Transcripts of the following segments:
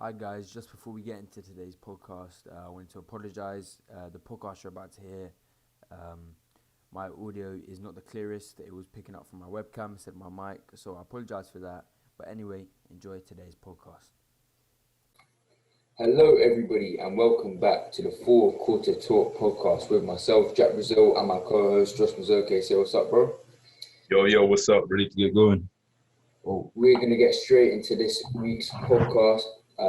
Hi guys, just before we get into today's podcast, I want to apologise. The podcast you're about to hear, um, my audio is not the clearest. It was picking up from my webcam instead of my mic, so I apologise for that. But anyway, enjoy today's podcast. Hello, everybody, and welcome back to the Four Quarter Talk podcast with myself, Jack Brazil, and my co-host, Josh Mazoke. Say what's up, bro? Yo, what's up? Ready to get going? Well, we're going to get straight into this week's podcast.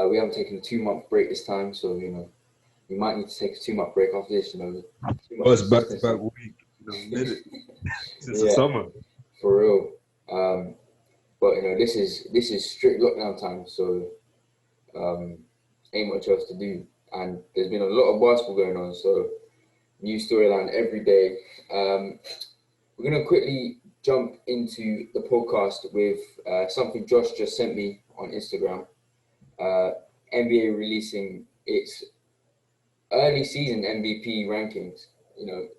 We haven't taken a 2-month break this time, so, we might need to take a 2-month break after this, It's back-to-back week. Minute since the summer. For real. But, this is strict lockdown time, so ain't much else to do. And there's been a lot of basketball going on, so new storyline every day. We're going to quickly jump into the podcast with something Josh just sent me on Instagram. NBA releasing its early season MVP rankings.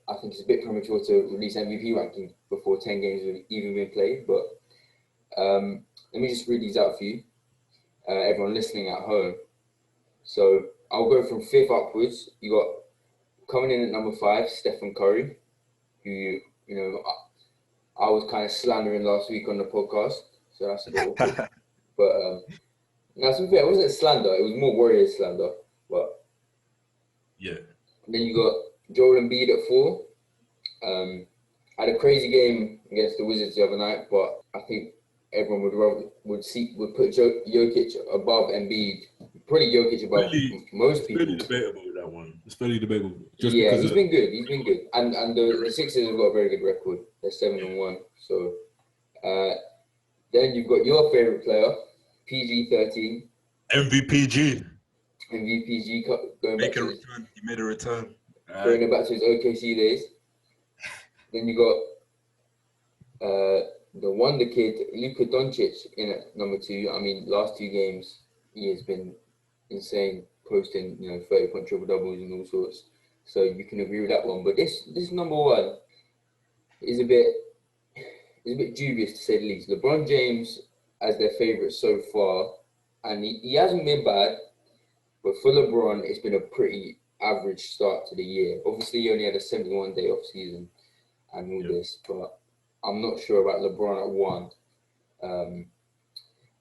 I think it's a bit premature to release MVP rankings before 10 games have even been played, but let me just read these out for you, everyone listening at home. So I'll go from 5th upwards. You got coming in at number 5, Stephen Curry, who, I was kind of slandering last week on the podcast, so that's a bit awkward. But now, to be fair, it wasn't slander, it was more Warriors slander. But yeah. Then you got Joel Embiid at 4. Had a crazy game against the Wizards the other night, but I think everyone would put Jokic above Embiid. Probably Jokic above most people. It's fairly debatable with that one. It's fairly debatable. He's been good. And the Sixers have got a very good record. They're 7-1. So then you've got your favorite player, PG-13. MVPG. MVPG going back to return. He made a return. Going back to his OKC days. Then you got the wonder kid, Luka Doncic, in at number 2. I mean, last 2 games, he has been insane, posting 30-point triple doubles and all sorts. So you can agree with that one. But this number 1 is a bit dubious to say the least. LeBron James as their favourite so far, and he hasn't been bad, but for LeBron, it's been a pretty average start to the year. Obviously, he only had a 71-day off season and all this, but I'm not sure about LeBron at 1.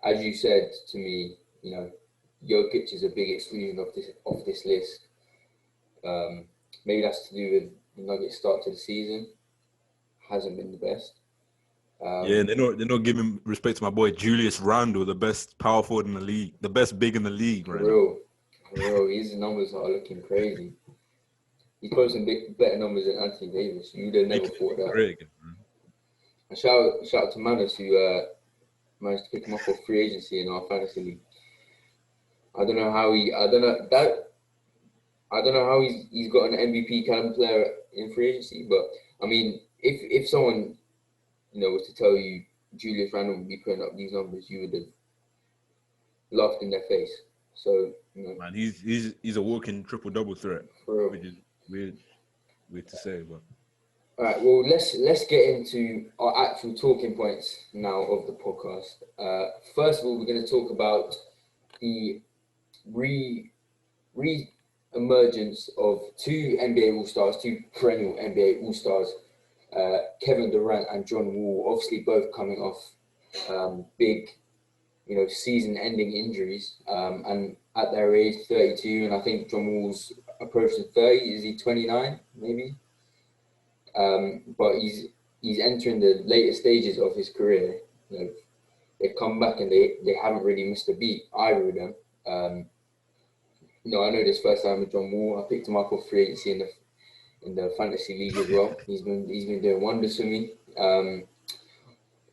As you said to me, Jokic is a big exclusion of this list. Maybe that's to do with the Nuggets start to the season. Hasn't been the best. They're not giving respect to my boy Julius Randle, the best power forward in the league, the best big in the league right now. For real, his numbers are looking crazy. He's posting better numbers than Anthony Davis. You'd have never thought that. Great, and shout out to Manus, who managed to pick him up off free agency in our fantasy league. I don't know how he's got an MVP caliber player in free agency, but I mean, if someone was to tell you Julius Randle would be putting up these numbers, you would have laughed in their face. So man, he's a walking triple double threat, which is weird to say, but. All right, well, let's get into our actual talking points now of the podcast. First of all, we're going to talk about the re-emergence of 2 NBA All-Stars, 2 perennial NBA All-Stars, Kevin Durant and John Wall, obviously both coming off big, season-ending injuries, and at their age, 32, and I think John Wall's approaching 30. Is he 29, maybe? But he's entering the later stages of his career. They've come back and they haven't really missed a beat, either of them. I know this first time with John Wall. I picked him up off free agency in the fantasy league as well. He's been doing wonders for me. It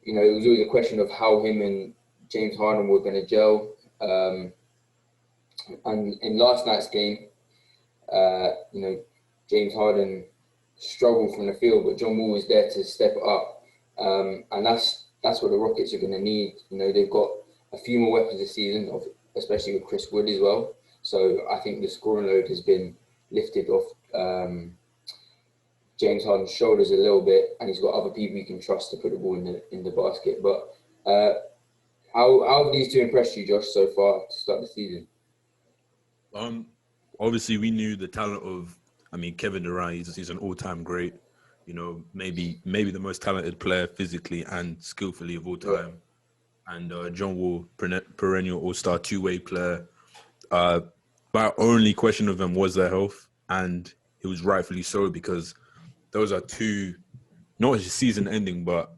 was always a question of how him and James Harden were going to gel. And in last night's game, James Harden struggled from the field, but John Wall was there to step it up. And that's what the Rockets are going to need. They've got a few more weapons this season, especially with Chris Wood as well. So I think the scoring load has been lifted off James Harden's shoulders a little bit, and he's got other people he can trust to put the ball in the basket. But how have these two impressed you, Josh, so far to start the season? Obviously we knew the talent of, Kevin Durant. He's an all-time great. Maybe the most talented player physically and skillfully of all time. And John Wall, perennial all-star two-way player. My only question of him was their health, and it was rightfully so because those are two, not just season-ending, but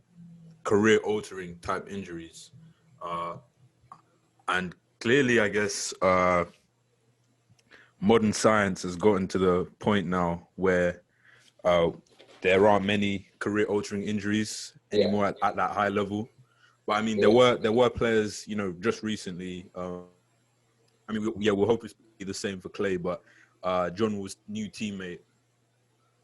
career-altering type injuries. And clearly, I guess, modern science has gotten to the point now where there aren't many career-altering injuries anymore at that high level. But there were players, just recently. We'll hope it's the same for Clay, but John Wall's new teammate,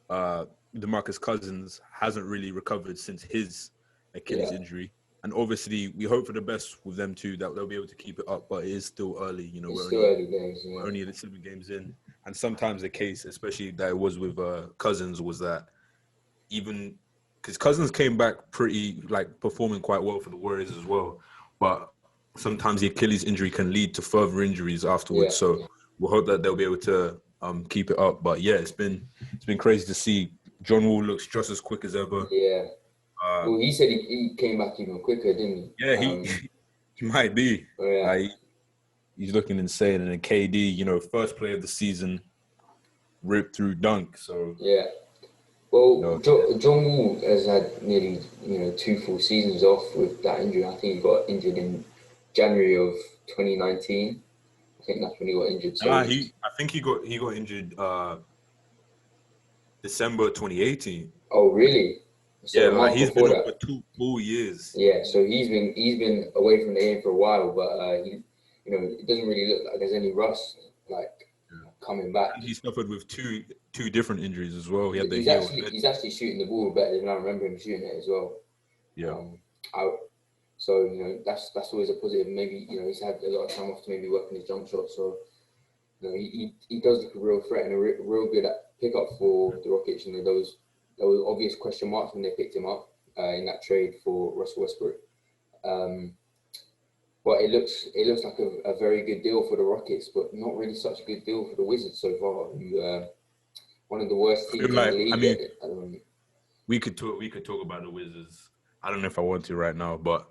DeMarcus Cousins, hasn't really recovered since his Achilles injury. And obviously, we hope for the best with them too, that they'll be able to keep it up. But it is still early, early games. Yeah. We're only 7 games in, and sometimes the case, especially that it was with Cousins, was that even because Cousins came back pretty performing quite well for the Warriors as well, but sometimes the Achilles injury can lead to further injuries afterwards. Yeah. So we'll hope that they'll be able to keep it up. But yeah, it's been crazy to see. John Wall looks just as quick as ever. Yeah. Well, he said he came back even quicker, didn't he? Yeah, he might be. Yeah. He's looking insane. And then KD, first play of the season, ripped through dunk. So yeah. Well, John Wall has had nearly 2 full seasons off with that injury. I think he got injured in January of 2019. I think that's when he got injured. So I think he got injured December 2018. Oh, really? So he's been up for 2 full years. Yeah, so he's been away from the game for a while, but it doesn't really look like there's any rust coming back. And he suffered with two different injuries as well. He's actually shooting the ball better than I remember him shooting it as well. Yeah. So that's always a positive. Maybe he's had a lot of time off to maybe work on his jump shot. So he does look a real threat and a real good pickup for the Rockets. There were obvious question marks when they picked him up in that trade for Russell Westbrook. But it looks like a very good deal for the Rockets, but not really such a good deal for the Wizards so far. One of the worst teams in the league at the moment. We could talk about the Wizards. I don't know if I want to right now, but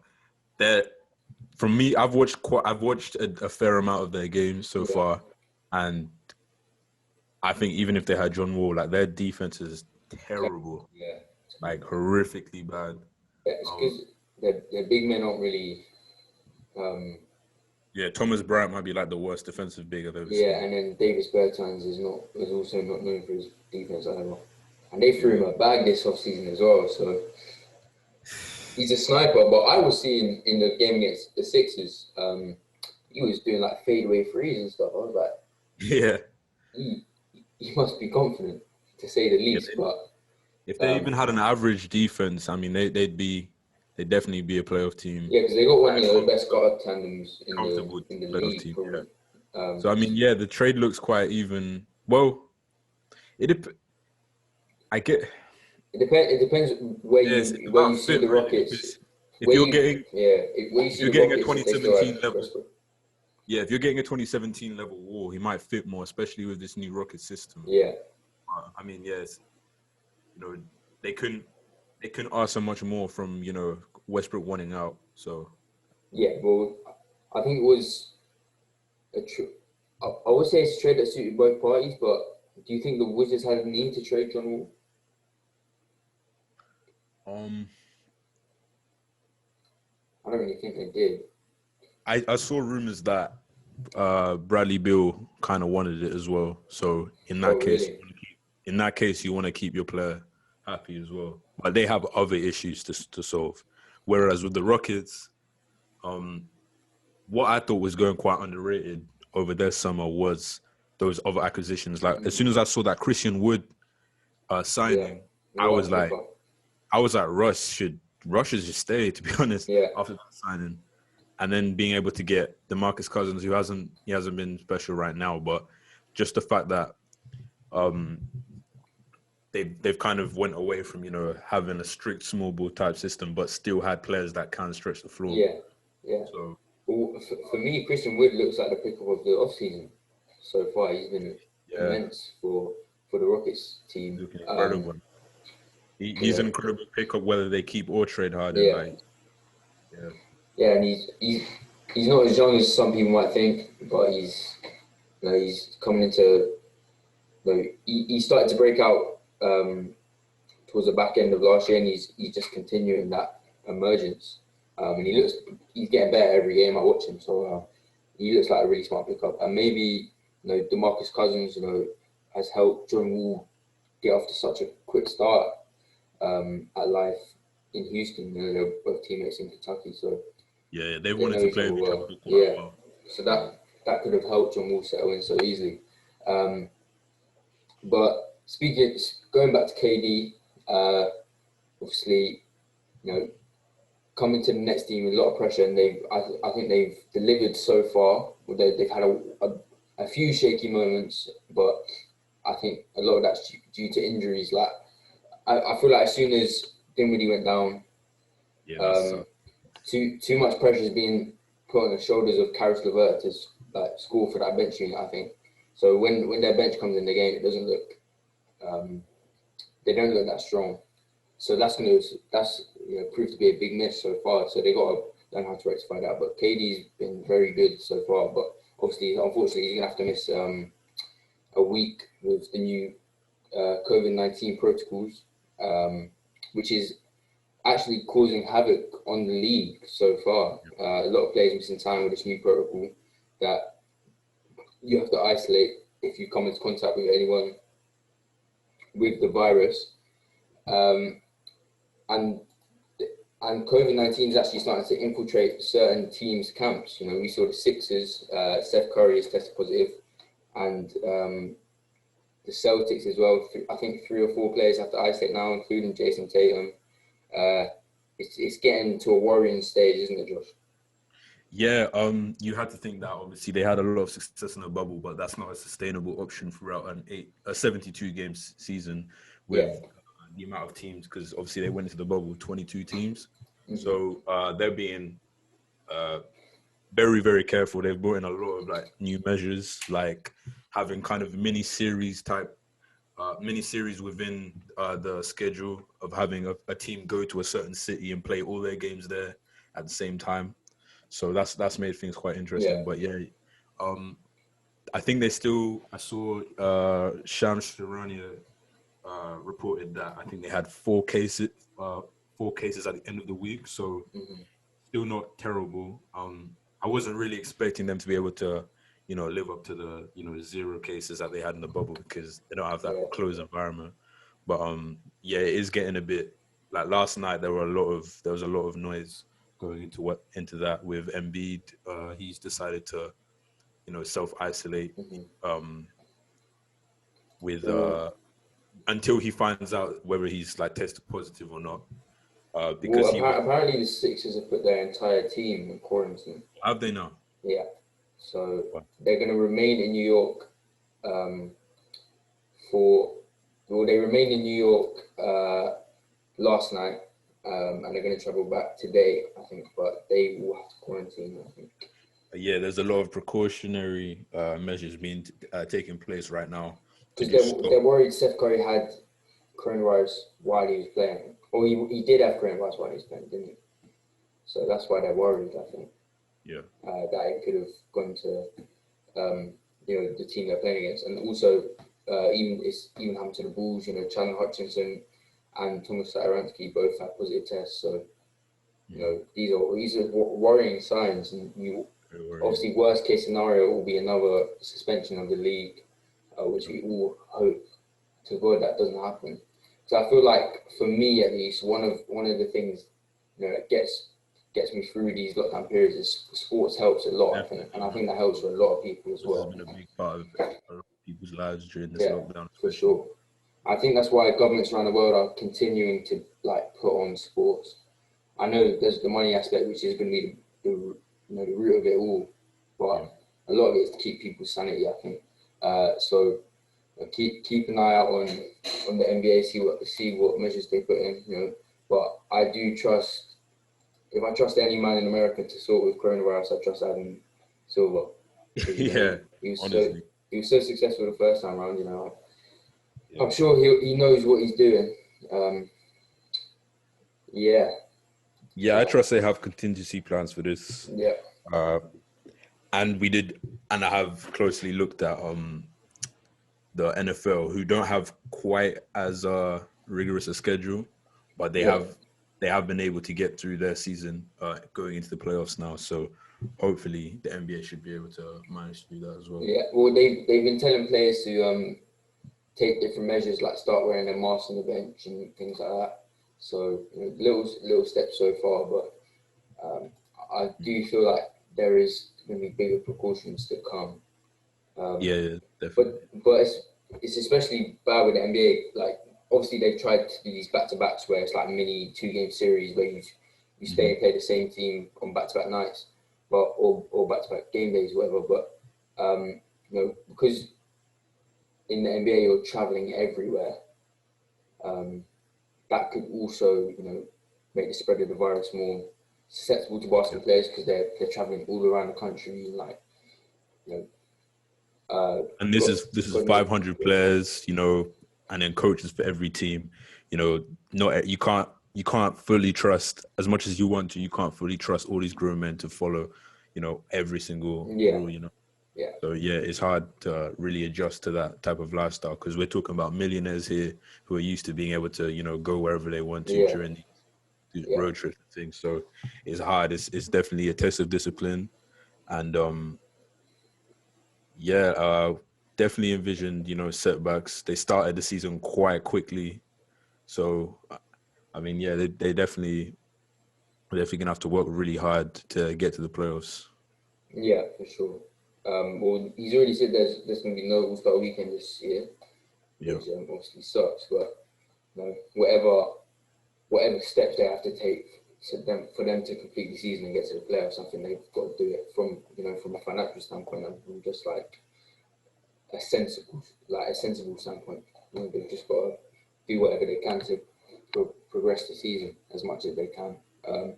from me, I've watched a fair amount of their games so far, and I think even if they had John Wall, their defense is terrible. Yeah. Horrifically bad. Yeah, it's because their big men aren't really. Thomas Bryant might be the worst defensive big I've ever seen. Yeah, and then Davis Bertans is also not known for his defense either. And they threw him a bag this offseason as well, so he's a sniper. But I was seeing in the game against the Sixers, he was doing fadeaway threes and stuff. I was like, yeah, he must be confident, to say the least. But if they even had an average defense, they'd definitely be a playoff team. Yeah, because they got one of the best guard tandems in the league. Team, so the trade looks quite even. Well, it depends where you see the Rockets. If you're getting a 2017 level. Yeah, if you're getting a 2017 level Wall, he might fit more, especially with this new Rocket system. Yeah. They couldn't ask so much more from, Westbrook wanting out. So yeah, well, I think it was I would say it's a trade that suited both parties, but do you think the Wizards had a need to trade John Wall? I don't really think they did. I saw rumors that Bradley Beal kind of wanted it as well. So in that case, you want to keep your player happy as well. But they have other issues to solve. Whereas with the Rockets, what I thought was going quite underrated over their summer was those other acquisitions. As soon as I saw that Christian Wood signing, I was like, Rush should just stay, to be honest, after that signing. And then being able to get DeMarcus Cousins, who hasn't been special right now, but just the fact that they've kind of went away from having a strict small ball type system, but still had players that can stretch the floor. Yeah. So for me, Christian Wood looks like the pickup of the off season. so far. He's been immense for the Rockets team. Looking incredible. He's an incredible pickup, whether they keep or trade Harden. And he's not as young as some people might think, but he's coming into. He started to break out towards the back end of last year, and he's just continuing that emergence. And he's getting better every game I watch him. So he looks like a really smart pickup. And maybe DeMarcus Cousins has helped John Wall get off to such a quick start at life in Houston. They're both teammates in Kentucky, so they wanted to play with each other. Well. So that could have helped John Wall settle in so easily. But going back to KD, obviously, coming to the next team with a lot of pressure, and I think they've delivered so far. They've had a few shaky moments, but I think a lot of that's due to injuries. Like I feel like as soon as Dinwiddie went down, too much pressure is being put on the shoulders of Karis LeVert to score for that bench unit, I think. So when their bench comes in the game, it doesn't look they don't look that strong. So that's proved to be a big miss so far. So they got to learn how to rectify that. But KD's been very good so far. But obviously, unfortunately, he's gonna have to miss a week with the new COVID-19 protocols, which is actually causing havoc on the league so far. A lot of players missing time with this new protocol that you have to isolate if you come into contact with anyone with the virus. And COVID-19 is actually starting to infiltrate certain teams' camps. We saw the Sixers, Steph Curry has tested positive, and the Celtics as well. I think 3 or 4 players have to isolate now, including Jason Tatum. It's getting to a worrying stage, isn't it, Josh? Yeah, you had to think that obviously they had a lot of success in the bubble, but that's not a sustainable option throughout a 72 games season with the amount of teams, because obviously they went into the bubble with 22 teams. Mm-hmm. So they're being very, very careful. They've brought in a lot of new measures, like having kind of mini series within the schedule of having a team go to a certain city and play all their games there at the same time. So that's made things quite interesting. But I think I saw Shams Charania reported that I think they had 4 cases at the end of the week. So still not terrible. I wasn't really expecting them to be able to, live up to the 0 cases that they had in the bubble, because they don't have that closed environment. But it is getting a bit like last night. There was a lot of noise going into that with Embiid. He's decided to, self-isolate until he finds out whether he's tested positive or not. Because apparently the Sixers have put their entire team in quarantine. Have they now? Yeah. So they're going to remain in New York they remained in New York last night, and they're going to travel back today, I think, but they will have to quarantine, I think. Yeah, there's a lot of precautionary measures being taking place right now. Because they're worried Steph Curry had coronavirus while he was playing. Or he did have coronavirus while he was playing, didn't he? So that's why they're worried, I think. Yeah. That it could have gone to, the team they're playing against. And also, even happened to the Bulls, Chandler Hutchinson and Thomas Satoransky both had positive tests. So, these are worrying signs. And obviously, worst case scenario will be another suspension of the league, which we all hope to avoid that doesn't happen. So I feel like, for me at least, one of the things that gets me through these lockdown periods is sports helps a lot, I think, and I think that helps for a lot of people as well. It's been a big part of a lot of people's lives during this lockdown. For sure. I think that's why governments around the world are continuing to put on sports. I know there's the money aspect, which is going to be the root of it all, but a lot of it is to keep people's sanity, I think. So keep an eye out on the NBA, see what measures they put in, But I do trust. If I trust any man in America to sort with coronavirus, I trust Adam Silver. Yeah, he was he was so successful the first time around. Yeah. I'm sure he knows what he's doing. Yeah. Yeah, I trust they have contingency plans for this. Yeah. And I have closely looked at the NFL, who don't have quite as rigorous a schedule, but they have been able to get through their season going into the playoffs now. So hopefully the NBA should be able to manage to do that as well. Yeah. Well, they've been telling players to take different measures, like start wearing their masks on the bench and things like that. So little steps so far, but I do feel like there is going to be bigger precautions to come. Yeah, definitely. But it's especially bad with the NBA. Like, obviously they've tried to do these back-to-backs where it's like mini 2-game series where you stay and play the same team on back-to-back nights, or back-to-back game days, whatever. But because in the NBA you're traveling everywhere, that could also make the spread of the virus more susceptible to basketball players because they're traveling all around the country, like and this is 500 players, and then coaches for every team. Not you can't fully trust, as much as you want to. You can't fully trust all these grown men to follow, every single rule. Yeah. So yeah, it's hard to really adjust to that type of lifestyle because we're talking about millionaires here who are used to being able to go wherever they want to during these road trips and things. So it's hard. It's definitely a test of discipline, and definitely envisioned setbacks. They started the season quite quickly, so I mean, yeah, they definitely gonna have to work really hard to get to the playoffs. Yeah, for sure. Well, he's already said there's going to be no All-Star weekend this year, which obviously sucks. But whatever steps they have to take for them to complete the season and get to the playoffs, I think they've got to do it from a financial standpoint and from just like a sensible standpoint. They've just got to do whatever they can to progress the season as much as they can, and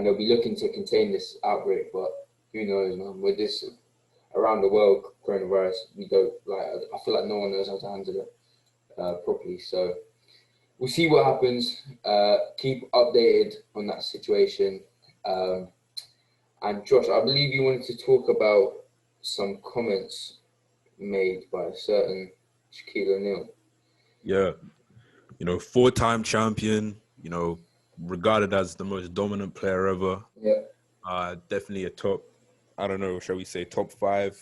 they'll be looking to contain this outbreak. But who knows, man? With this around the world coronavirus, we don't I feel like no one knows how to handle it properly. So we'll see what happens. Keep updated on that situation. And Josh, I believe you wanted to talk about some comments made by a certain Shaquille O'Neal. Yeah, 4-time champion. Regarded as the most dominant player ever. Yeah. Definitely a top. I don't know. Shall we say top five?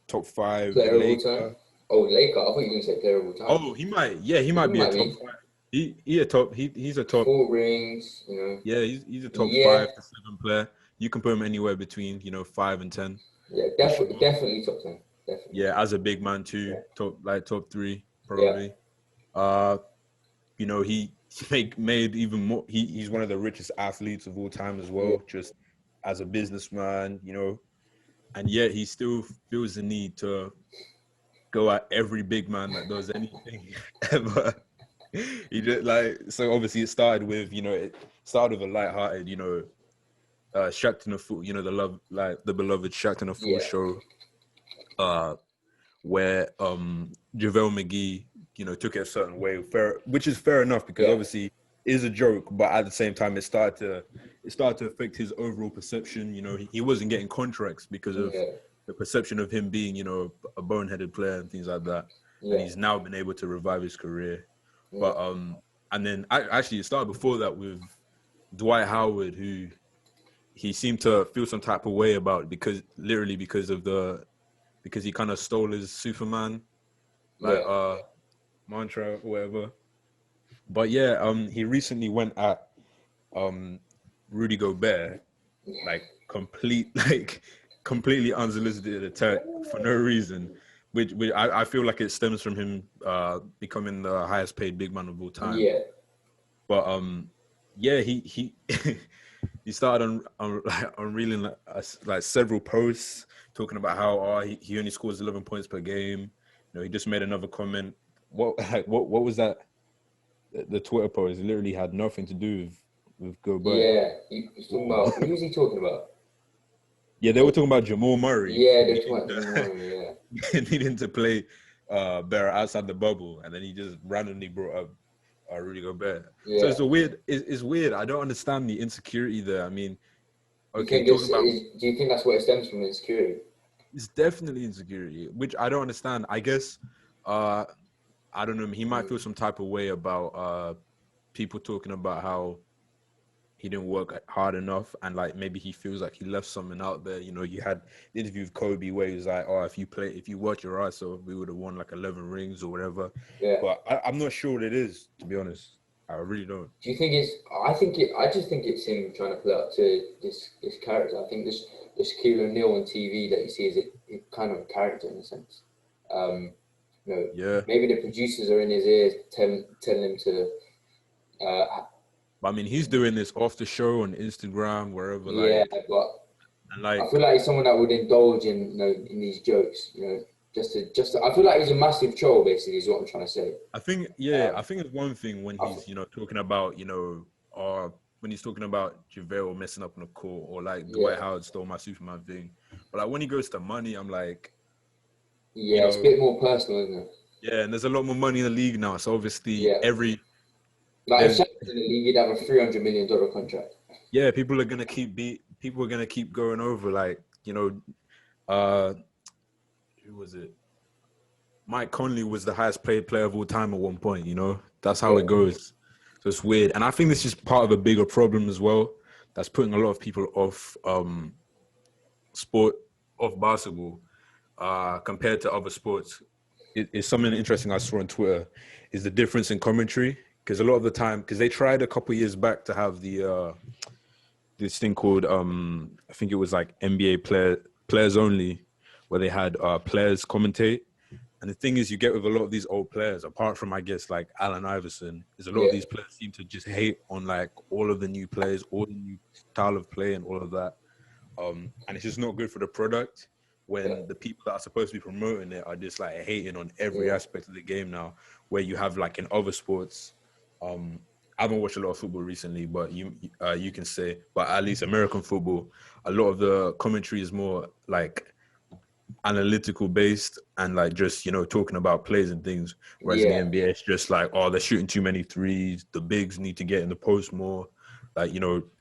Top five player Laker. of all time. Oh, Laker. I thought you were going to say player of all time. Oh, he might. Yeah, he might be a top five. He a top. He's a top. 4 rings. Yeah, he's a top 5 to 7 player. You can put him anywhere between 5 and 10. Yeah, definitely top 10. Definitely. Yeah, as a big man too, top 3 probably. Yeah. He made even more. He's one of the richest athletes of all time as well. Just as a businessman, and yet he still feels the need to go at every big man that does anything ever. He just so obviously it started with a lighthearted Shaq and a Fool, the beloved Shaq and a Fool show, where JaVale McGee took it a certain way, which is fair enough because obviously it is a joke, but at the same time it started to affect his overall perception. He wasn't getting contracts because of the perception of him being a boneheaded player and things like that. And he's now been able to revive his career. But and then actually it started before that with Dwight Howard, who he seemed to feel some type of way about because he kind of stole his Superman mantra or whatever. But he recently went at Rudy Gobert, completely unsolicited attack for no reason, which I feel like it stems from him becoming the highest paid big man of all time. Yeah. But he he started on reeling several posts talking about how he only scores 11 points per game. He just made another comment. What was that? The Twitter post literally had nothing to do with Gobert. Yeah, he's talking about. Who was he talking about? Yeah, they were talking about Jamal Murray. Yeah, they're talking about Jamal Murray, yeah. Needing to play better outside the bubble, and then he just randomly brought up Rudy Gobert. So Yeah. it's a weird. It's weird. I don't understand the insecurity there. I mean, You okay, think talking about do you think that's where it stems from, insecurity? it's definitely insecurity, which I don't understand. I guess I don't know. He might feel some type of way about people talking about how he didn't work hard enough, and like maybe he feels like he left something out there. You know, you had the interview with Kobe where he was like, "Oh, if you worked your ass off, we would have won like 11 rings or whatever." Yeah. But I'm not sure what it is, to be honest. I really don't. Do you think it's? I just think it's him trying to play up to this character. I think this Shaquille O'Neal on TV that you see is a kind of a character in a sense. You know, Yeah. maybe the producers are in his ears telling him to. But I mean, he's doing this off the show on Instagram, wherever. Yeah, like, but and like I feel like he's someone that would indulge in in these jokes. You know, just to. I feel like he's a massive troll. Basically, is what I'm trying to say. I think, I think it's one thing when he's, talking about, when he's talking about JaVale messing up on the court, or like Dwight Howard stole my Superman thing. But like when he goes to money, I'm like, yeah, it's a bit more personal, isn't it? Yeah, and there's a lot more money in the league now, so obviously Like if Shaq was in the league, he'd have a $300 million contract. Yeah, people are gonna keep going over, like, who was it? Mike Conley was the highest paid player of all time at one point, That's how it goes. So it's weird. And I think this is part of a bigger problem as well that's putting a lot of people off basketball compared to other sports. It's something interesting I saw on Twitter is the difference in commentary. Because a lot of the time, because they tried a couple years back to have the this thing called, I think it was like NBA players only, where they had players commentate. And the thing is, you get with a lot of these old players, apart from, I guess, like Allen Iverson, is a lot of these players seem to just hate on like all of the new players, all the new style of play and all of that. And it's just not good for the product when the people that are supposed to be promoting it are just like hating on every aspect of the game now, where you have like in other sports, I haven't watched a lot of football recently, but you can say, but at least American football, a lot of the commentary is more like analytical based and like just talking about plays and things, whereas in the NBA it's just like, oh, they're shooting too many threes, the bigs need to get in the post more, like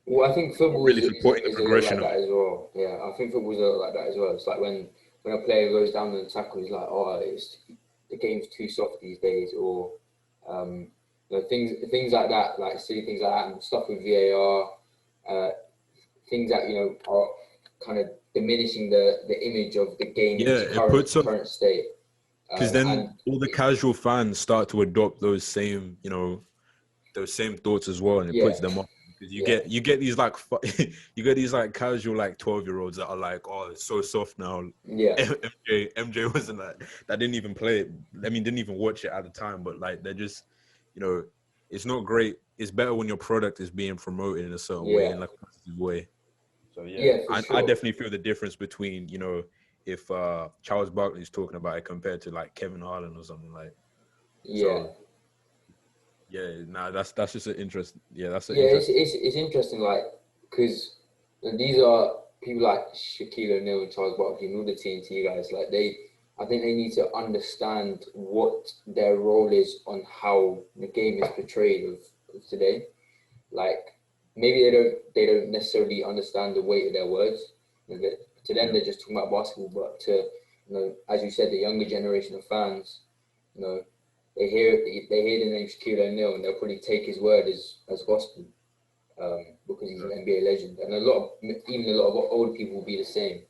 well, I think football really is supporting the progression like that as well. Yeah, I think football's a lot like that as well. It's like when a player goes down the tackle, he's like, oh, the game's too soft these days, or things like that, like silly things like that, and stuff with VAR, things that are kind of diminishing the image of the game in its current state. Because then all the casual fans start to adopt those same thoughts as well, and it puts them off. Because you get these like you get these like casual like 12-year-olds that are like, oh, it's so soft now. Yeah. MJ wasn't that didn't even play it. I mean, didn't even watch it at the time, but like they're just it's not great. It's better when your product is being promoted in a certain way, in like a positive way. So I definitely feel the difference between if Charles Barkley's talking about it compared to like Kevin Harlan or something like. So, that's just an interest. It's interesting, like, because these are people like Shaquille O'Neal and Charles Barkley and all the TNT guys. Like I think they need to understand what their role is on how the game is portrayed of today. Like maybe they don't necessarily understand the weight of their words. To them, they're just talking about basketball, but to as you said, the younger generation of fans, they hear the name Shaquille O'Neal and they'll probably take his word as gospel, because he's an NBA legend, and even a lot of old people will be the same.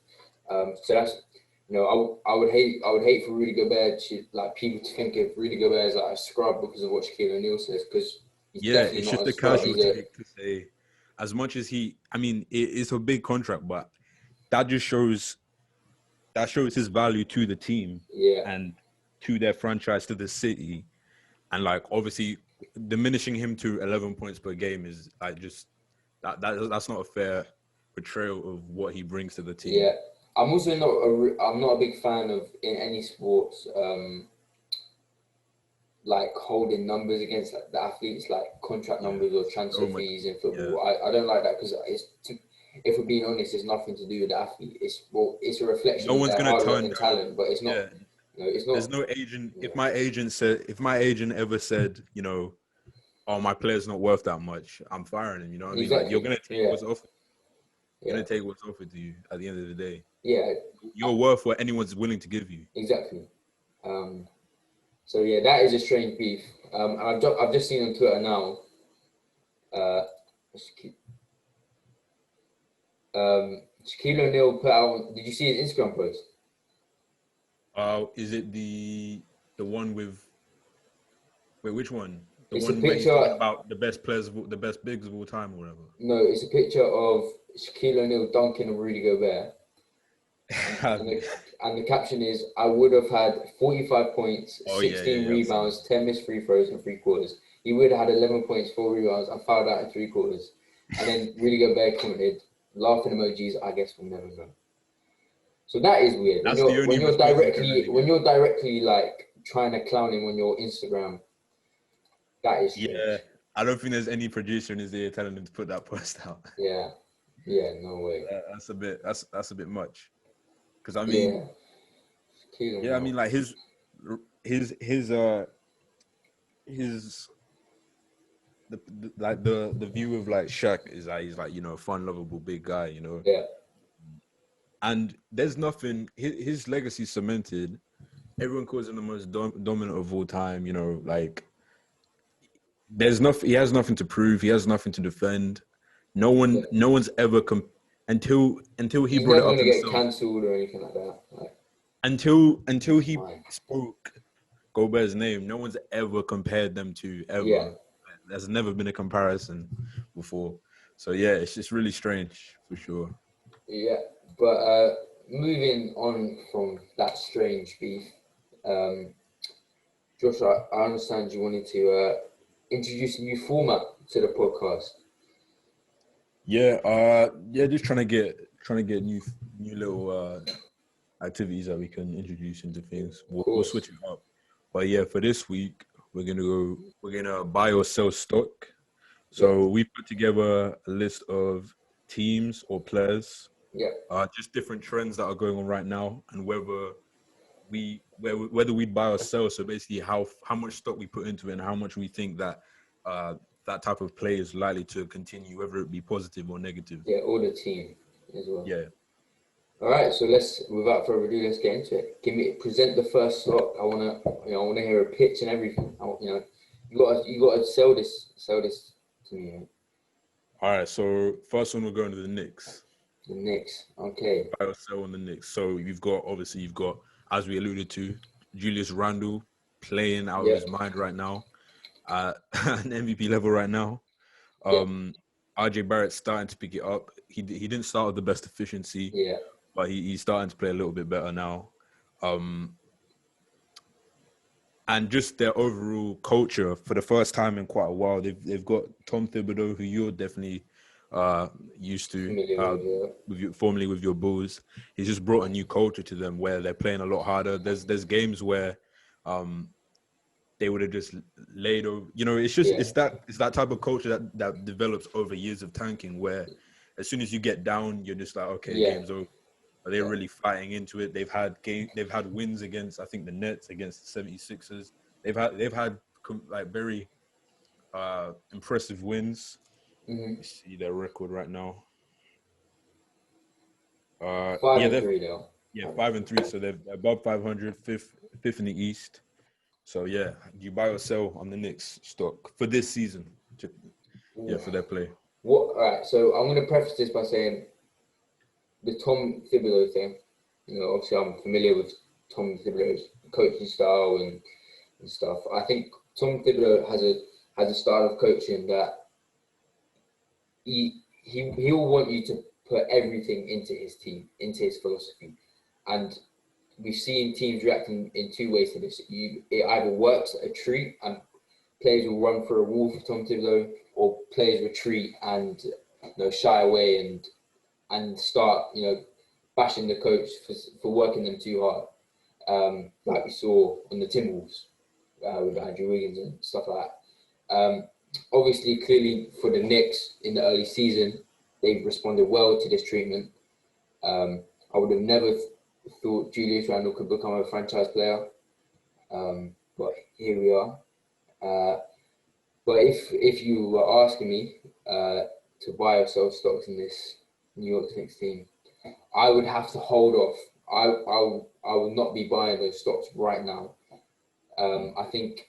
So that's I would hate for Rudy Gobert to like people to think of Rudy Gobert as like a scrub because of what Shaquille O'Neal says, because it's just a casual take to say, as much as it's a big contract, but that just shows his value to the team and to their franchise, to the city, and like obviously diminishing him to 11 points per game is like just that's not a fair portrayal of what he brings to the team. Yeah, I'm also not a big fan of in any sports like holding numbers against like the athletes, like contract numbers or transfer fees in football. I don't like that because if we're being honest, it's nothing to do with the athlete. It's a reflection No of one's their gonna hard work turn and down. talent, but it's not. Yeah. It's not. There's no agent. Yeah. If my agent ever said, oh, my player's not worth that much, I'm firing him. You know what I mean? Like, you're Exactly. gonna take what's offered. You're Yeah. gonna take what's offered to you at the end of the day. Yeah. You're worth what anyone's willing to give you. Exactly. So yeah, that is a strange beef. And I've just seen on Twitter now. Shaquille O'Neal put out. Did you see his Instagram post? Is it the one with? Wait, which one? The It's a one where he's picture. talking about the best players, the best bigs of all time, or whatever. No, it's a picture of Shaquille O'Neal dunking on Rudy Gobert. And the caption is, I would have had 45 points, 16 rebounds, 10 missed free throws in 3 quarters. He would have had 11 points, 4 rebounds, and fouled out in 3 quarters. And then Rudy Gobert commented, laughing emojis, I guess we'll never know. So that is weird. That's When you're directly like trying to clown him on your Instagram, that is strange. Yeah, I don't think there's any producer in his ear telling him to put that post out. Yeah, no way. That's a bit much. Because I mean, I mean, like his the view of like Shaq is that he's like, a fun, lovable, big guy, Yeah. And there's nothing. His legacy cemented. Everyone calls him the most dominant of all time. Like there's nothing. He has nothing to prove. He has nothing to defend. No one's ever until he He's brought it up never himself. Get cancelled or anything like that. Like, until he spoke Gobert's name, no one's ever compared them to ever. Yeah. There's never been a comparison before. So yeah, it's just really strange for sure. Yeah, but moving on from that strange beef, Josh, I understand you wanted to introduce a new format to the podcast. Yeah, just trying to get new little activities that we can introduce into things. We'll switch it up. But yeah, for this week, we're gonna buy or sell stock. So we put together a list of teams or players. Yeah. Just different trends that are going on right now, and whether we'd buy or sell. So basically, how much stock we put into it, and how much we think that that type of play is likely to continue, whether it be positive or negative. Yeah, or the team as well. Yeah. All right, so without further ado, let's get into it. Present the first stock. I wanna hear a pitch and everything. You gotta sell this to me. Right? All right, so first one we're going to the Knicks. The Knicks, okay. Buy or sell on the Knicks. So you've got, as we alluded to, Julius Randle playing out of his mind right now, at an MVP level right now. RJ Barrett's starting to pick it up. He didn't start with the best efficiency, but he's starting to play a little bit better now. And just their overall culture, for the first time in quite a while, they've got Tom Thibodeau, who you're definitely used to, formerly with your Bulls. He's just brought a new culture to them where they're playing a lot harder. There's games where they would have just laid over. It's that type of culture that develops over years of tanking, where as soon as you get down, you're just like, okay, game's over. But they're really fighting into it. They've had wins against, I think, the Nets, against the 76ers. They've had like very impressive wins. Mm-hmm. You see their record right now. 5-3 now. Yeah, 5-3. So they're above 500, fifth in the East. So yeah, you buy or sell on the Knicks stock for this season. For their play. All right. So I'm going to preface this by saying the Tom Thibodeau thing. Obviously I'm familiar with Tom Thibodeau's coaching style and stuff. I think Tom Thibodeau has a style of coaching that he'll want you to put everything into his team, into his philosophy. And we've seen teams reacting in two ways to this. It either works a treat and players will run for a wall for Tom Thibodeau, or players retreat and shy away and start bashing the coach for working them too hard, like we saw on the Timberwolves with Andrew Wiggins and stuff like that. Obviously, clearly for the Knicks in the early season, they've responded well to this treatment. I would have never thought Julius Randle could become a franchise player, but here we are. But if you were asking me to buy or sell stocks in this New York Knicks team, I would have to hold off. I would not be buying those stocks right now. I think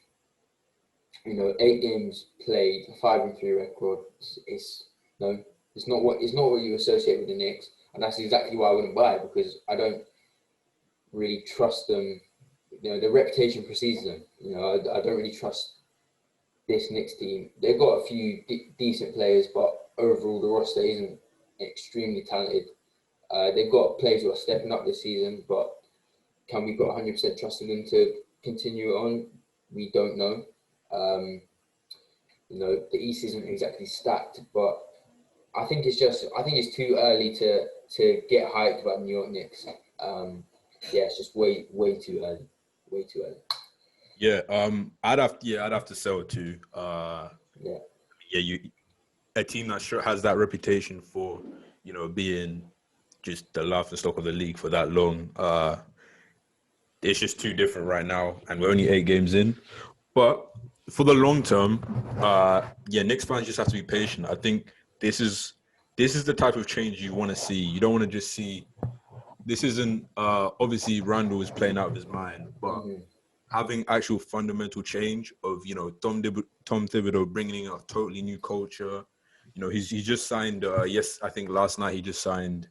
8 games played, 5-3 record. It's not what you associate with the Knicks, and that's exactly why I wouldn't buy it, because I don't really trust them. The reputation precedes them. I don't really trust this Knicks team. They've got a few decent players, but overall the roster isn't extremely talented. They've got players who are stepping up this season, but can we put 100% trust in them to continue on? We don't know. The East isn't exactly stacked, but I think it's too early to get hyped about New York Knicks. It's just way too early. Way too early. Yeah, I'd have to sell too. A team that sure has that reputation for, being just the laughing stock of the league for that long. It's just too different right now, and we're only 8 games in. But for the long term, Knicks fans just have to be patient. I think this is the type of change you want to see. You don't want to just see. This isn't obviously Randall is playing out of his mind, but having actual fundamental change of Tom Thibodeau bringing in a totally new culture. He just signed. I think last night he just signed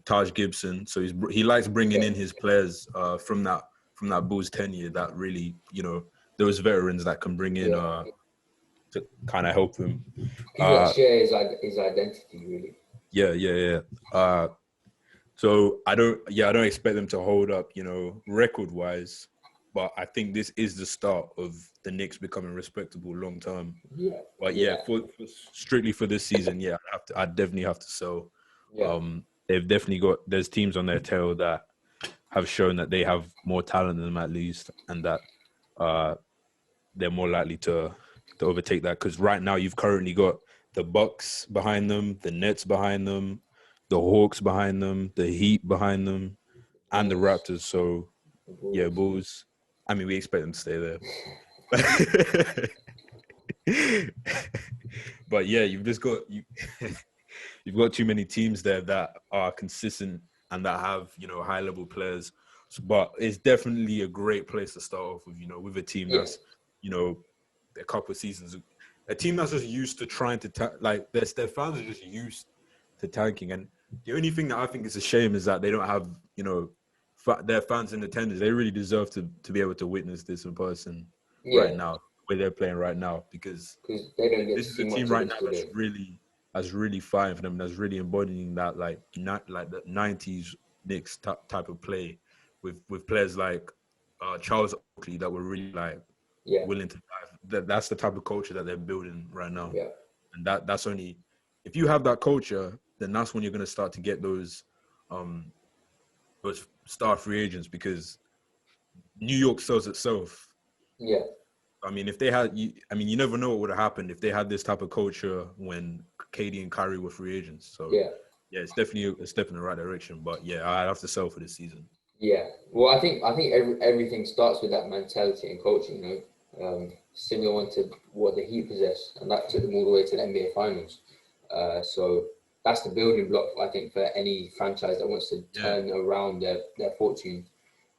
Taj Gibson. So he likes bringing in his players from that Bulls tenure that really those veterans that can bring in to kind of help him. People that share his identity really. Yeah. So I don't expect them to hold up, record wise, but I think this is the start of the Knicks becoming respectable long term. Yeah. But for strictly for this season, I definitely have to sell. Yeah. They've definitely there's teams on their tail that have shown that they have more talent than them at least, and that they're more likely to overtake that. Because right now you've currently got the Bucks behind them, the Nets behind them, the Hawks behind them, the Heat behind them, and the Raptors. So, Bulls. I mean, we expect them to stay there. But you've just got you've got too many teams there that are consistent and that have high level players. But it's definitely a great place to start off with. With a team that's a couple of seasons, a team that's just used to trying to their fans are just used to tanking. And the only thing that I think is a shame is that they don't have their fans in attendance. They really deserve to be able to witness this in person right now, where they're playing right now, because they don't get this is a team right now that's really fighting for them. That's really embodying that like the 90s Knicks type of play with players like Charles Oakley that were really willing to dive. That's the type of culture that they're building right now. Yeah. And that's only if you have that culture, then that's when you're going to start to get those star free agents, because New York sells itself. Yeah. I mean, if they had, you never know what would have happened if they had this type of culture when KD and Kyrie were free agents. So it's definitely a step in the right direction. But I'd have to sell for this season. Yeah. Well, I think everything starts with that mentality and culture. Similar one to what the Heat possess, and that took them all the way to the NBA Finals. So that's the building block, I think, for any franchise that wants to turn around their fortune.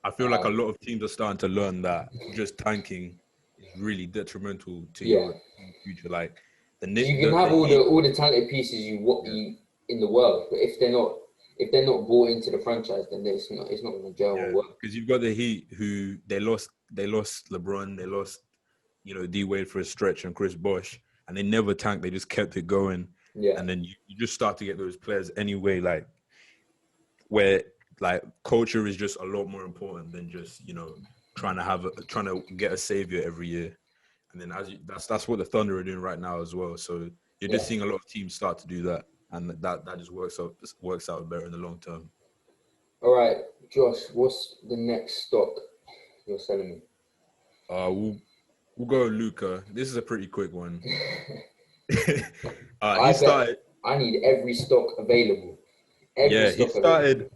I feel like a lot of teams are starting to learn that just tanking is really detrimental to your future. Like the Knicks, you can have all the talented pieces you in the world, but if they're not bought into the franchise, then it's not going to gel or work. Because you've got the Heat, who they lost LeBron, they lost D Wade for a stretch and Chris Bosh, and they never tanked. They just kept it going. Yeah. And then you just start to get those players anyway, where culture is just a lot more important than just trying to get a savior every year. And then that's what the Thunder are doing right now as well. So you're just seeing a lot of teams start to do that, and that just works out better in the long term. All right, Josh, what's the next stock you're selling me? We'll go Luka. This is a pretty quick one. I I need every stock available. Yeah, he started.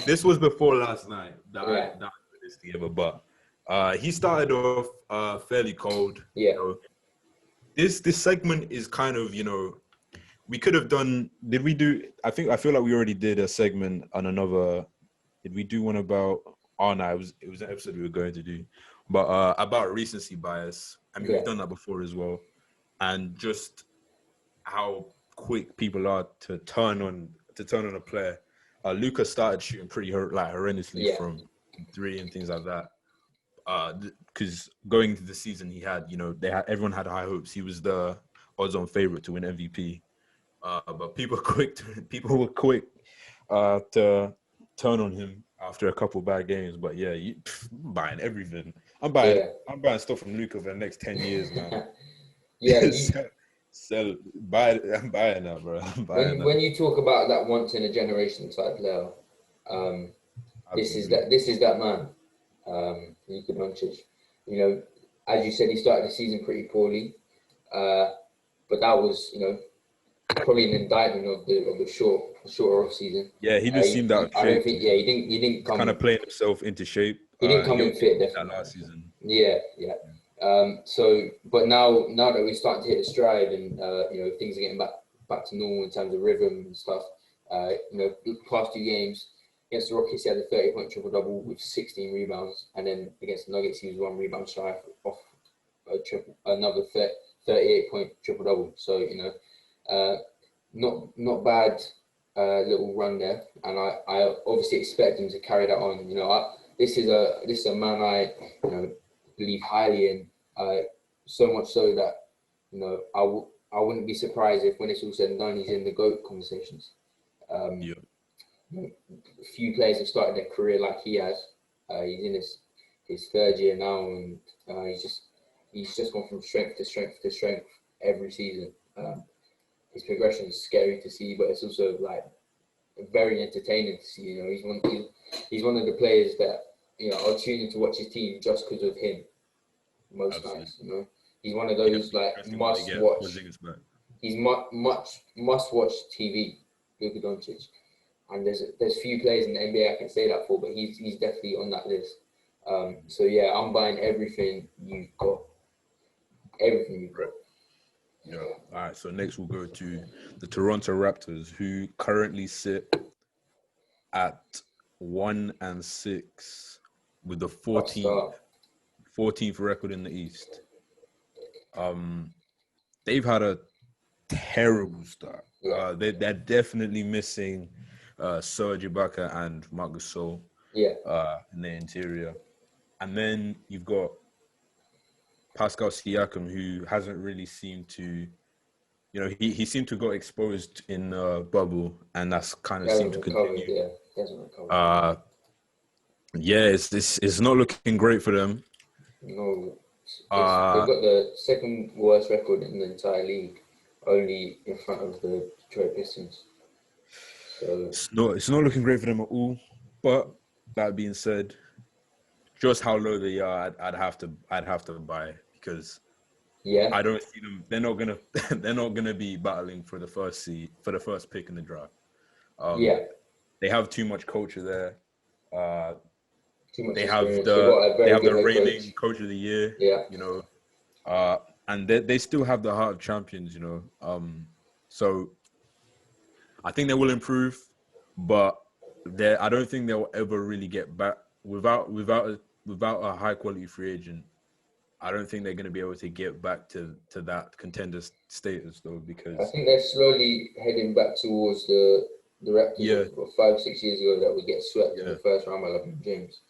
This was before last night that I put this together, but he started off fairly cold. Yeah. You know, this segment is kind of, you know, we could have done. Did we do? I feel like we already did a segment on another. Did we do one about? Oh no, it was an episode we were going to do, but about recency bias. I mean, we've done that before as well, and just how quick people are to turn on a player. Luka started shooting pretty horrendously from three and things like that. Because going into the season, he had, you know, everyone had high hopes. He was the odds-on favorite to win MVP. But people were quick to turn on him after a couple bad games. But yeah, I'm buying everything. I'm buying stuff from Luka for the next 10 years, man. I'm buying that, bro. When you talk about that once in a generation type player, this is that man, Luka Doncic. You know, as you said, he started the season pretty poorly, but that was, you know, probably an indictment of the shorter off season. Yeah, he just seemed out of shape. I don't think. Yeah, he didn't come kind of playing himself into shape. He didn't come in fit definitely that last season. Yeah. So, but now that we're starting to hit a stride and you know, things are getting back to normal in terms of rhythm and stuff. You know, the past 2 games against the Rockets, he had a 30-point triple-double with 16 rebounds, and then against the Nuggets, he was 1 rebound shy off another 38-point triple-double. So, you know, not bad little run there, and I obviously expect him to carry that on. You know, this is a man I, you know, believe highly in. So much so that, you know, I wouldn't be surprised if when it's all said and done, he's in the GOAT conversations. You know, few players have started their career like he has. He's in his 3rd year now, and he's just gone from strength to strength to strength every season. His progression is scary to see, but it's also like very entertaining to see. You know, he's one of the players that, you know, I'll tune in to watch his team just because of him. Most nights, you know, he's one of those like must watch. He's must watch TV, Luka Doncic, and there's few players in the NBA I can say that for, but he's definitely on that list. So yeah, I'm buying everything you've got. Yeah. All right. So next we'll go to the Toronto Raptors, who currently sit at 1-6 with the 14th record in the East. They've had a terrible start. They're definitely missing Serge Ibaka and Marc Gasol in the interior. And then you've got Pascal Siakam, who hasn't really seemed to, you know, he seemed to got exposed in bubble, and that's kind of seemed to continue. It's not looking great for them. No, they've got the 2nd worst record in the entire league, only in front of the Detroit Pistons. So it's not looking great for them at all. But that being said, just how low they are, I'd have to buy, because I don't see them. They're not gonna be battling for the first pick in the draft. They have too much culture there. They have the reigning coach of the year. You know, and they still have the heart of champions. You know, so I think they will improve, but I don't think they'll ever really get back without a high quality free agent. I don't think they're going to be able to get back to that contender status, though, because I think they're slowly heading back towards the Raptors of 5-6 years ago that would get swept in the first round by LeBron James.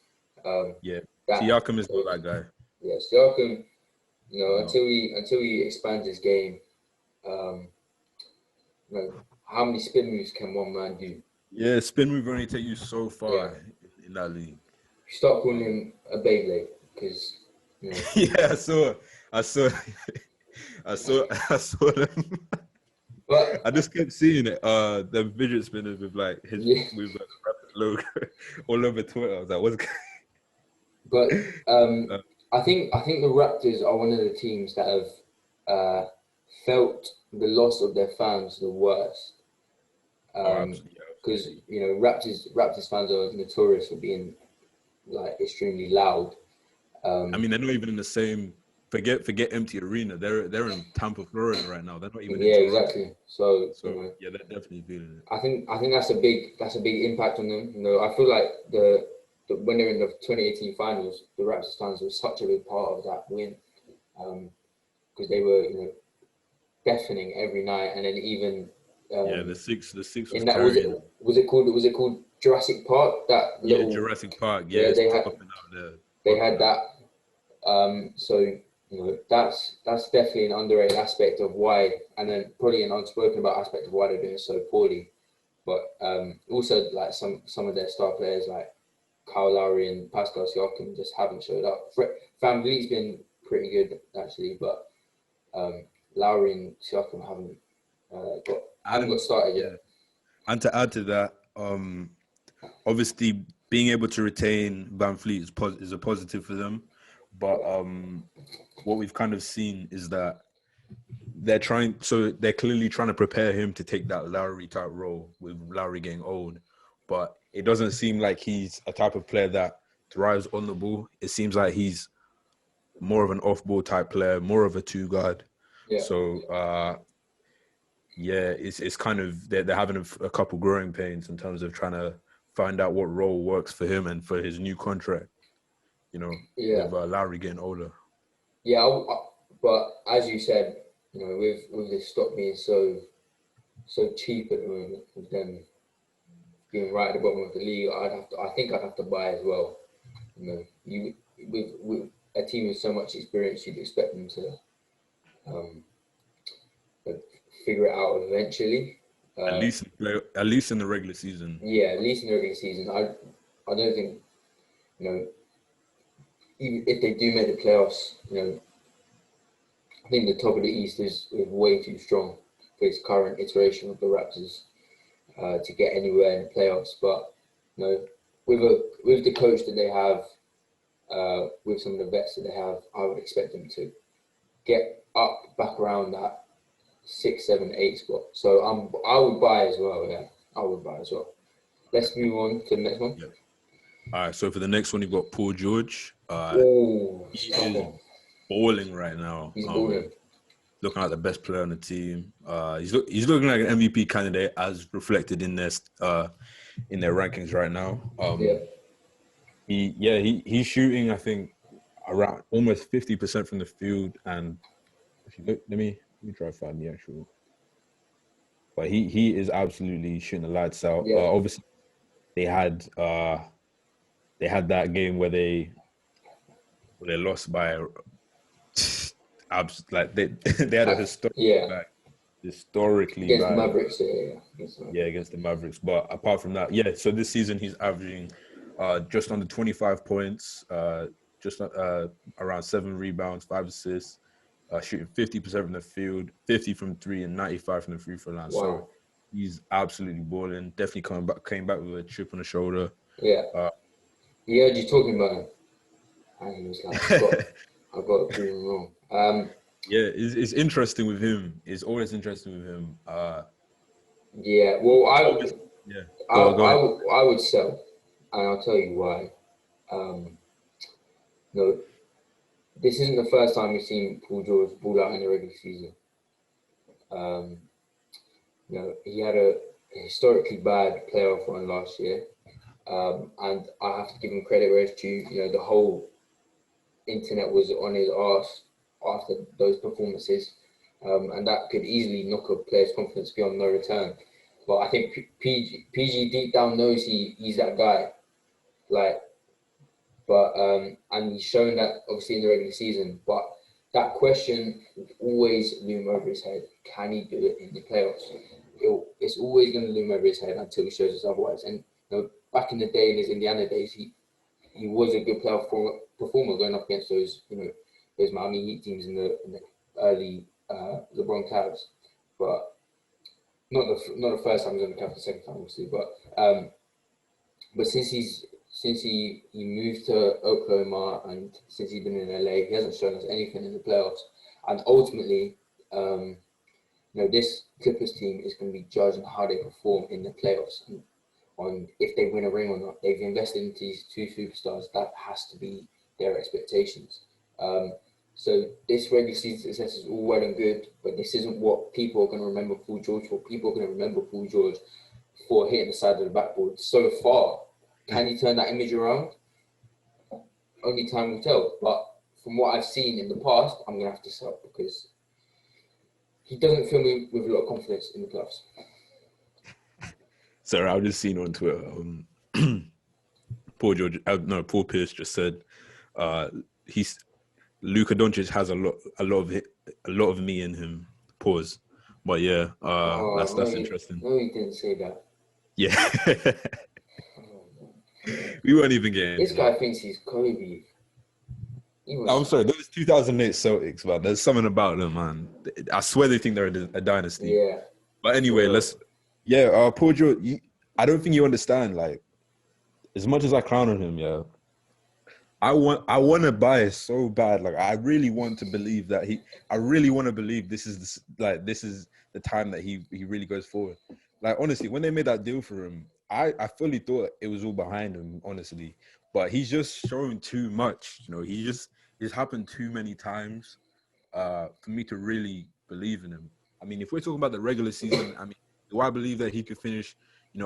Siakam is not that guy. Yeah, Siakam, you know, until he expands his game, you know, how many spin moves can one man do? Yeah, spin move only take you so far in that league. Stop calling him a Beyblade, because, you know. Yeah, I saw them. But I just kept seeing it. The fidget spinners with like his with like the Raptors logo all over Twitter. I was like, what's going? But I think the Raptors are one of the teams that have felt the loss of their fans the worst. Because you know, Raptors fans are notorious for being like extremely loud. I mean, they're not even in the same. Forget empty arena. They're in Tampa, Florida right now. They're not even in Toronto. Exactly. So you know, yeah, they're definitely feeling it. I think that's a big impact on them. You know, I feel like when they're in the 2018 finals, the Raptors fans were such a big part of that win, because they were, you know, deafening every night, and then even the six was carrying. Was it called Jurassic Park? That little Jurassic Park. Yeah, they had out there. They had that. So you know, that's definitely an underrated aspect of why, and then probably an unspoken about aspect of why they're doing so poorly. But also like some of their star players like Kyle Lowry and Pascal Siakam just haven't showed up. VanVleet's been pretty good actually, but Lowry and Siakam haven't got started yet. And to add to that, obviously being able to retain VanVleet is a positive for them, but what we've kind of seen is that they're clearly trying to prepare him to take that Lowry type role with Lowry getting old, but it doesn't seem like he's a type of player that thrives on the ball. It seems like he's more of an off-ball type player, more of a two guard. Yeah. So it's kind of they're having a couple growing pains in terms of trying to find out what role works for him and for his new contract. You know, with Lowry getting older. Yeah, but as you said, you know, with this stock being so cheap at the moment, with them being right at the bottom of the league, I think I'd have to buy as well. You know, with a team with so much experience, you'd expect them to figure it out eventually. At least in the regular season. Yeah, at least in the regular season. I don't think, you know, even if they do make the playoffs, you know, I think the top of the East is way too strong for its current iteration of the Raptors to get anywhere in the playoffs. But you know, with the coach that they have, with some of the vets that they have, I would expect them to get back around that 6, 7, 8 spot. So I would buy as well. Yeah, I would buy as well. Let's move on to the next one. Yep. All right. So for the next one, you've got Paul George. He is balling right now. He's balling. Looking like the best player on the team. He's looking like an MVP candidate as reflected in their rankings right now. He's shooting, I think, around almost 50% from the field. And if you look, let me try to find the actual. But he is absolutely shooting the lights out. Yeah. Obviously, they had that game where they lost by like they had a historically against bad, the Mavericks. Against the Mavericks. But apart from that, so this season he's averaging just under 25 points, just around 7 rebounds, 5 assists, shooting 50% from the field, 50 from 3, and 95 from the free throw line. Wow. So he's absolutely balling. Definitely came back with a chip on the shoulder. Yeah. He heard you talking about him, and he was like, I've got to prove him wrong. It's interesting with him. It's always interesting with him. Well, I would sell, and I'll tell you why. No, this isn't the first time we've seen Paul George ball out in the regular season. He had a historically bad playoff run last year, and I have to give him credit where it's due. You know, the whole internet was on his arse after those performances, and that could easily knock a player's confidence beyond no return. But I think PG deep down knows he's that guy, and he's shown that obviously in the regular season. But that question will always loom over his head: can he do it in the playoffs? It's always going to loom over his head until he shows us otherwise. And you know, back in the day, in his Indiana days, he was a good playoff performer going up against those Miami Heat teams in the early LeBron Cavs, but not the first time he's on the Cavs, the second time obviously. But since he moved to Oklahoma and since he's been in LA, he hasn't shown us anything in the playoffs. And ultimately, This Clippers team is going to be judged on how they perform in the playoffs and on if they win a ring or not. They've invested into these two superstars. That has to be their expectations. So this regular season success is all well and good, but this isn't what people are going to remember Paul George for. People are going to remember Paul George for hitting the side of the backboard so far. Can he turn that image around? Only time will tell. But from what I've seen in the past, I'm going to have to sell because he doesn't fill me with a lot of confidence in the playoffs. Sorry, I've just seen on Twitter. Paul Pierce just said Luka Doncic has a lot of me in him. Pause. But yeah, that's interesting. No, he didn't say that. Yeah. We weren't even getting. This guy thinks he's Kobe. I'm sorry, those 2008 Celtics, man. There's something about them, man. I swear they think they're a dynasty. Yeah. But anyway, Paul George. I don't think you understand. Like, as much as I clown on him, yeah, I want to buy it so bad. Like, I really want to believe that I really want to believe this is the time that he really goes forward. Like, honestly, when they made that deal for him, I fully thought it was all behind him, honestly. But he's just shown too much. It's happened too many times for me to really believe in him. I mean, if we're talking about the regular season, I mean, do I believe that he could finish,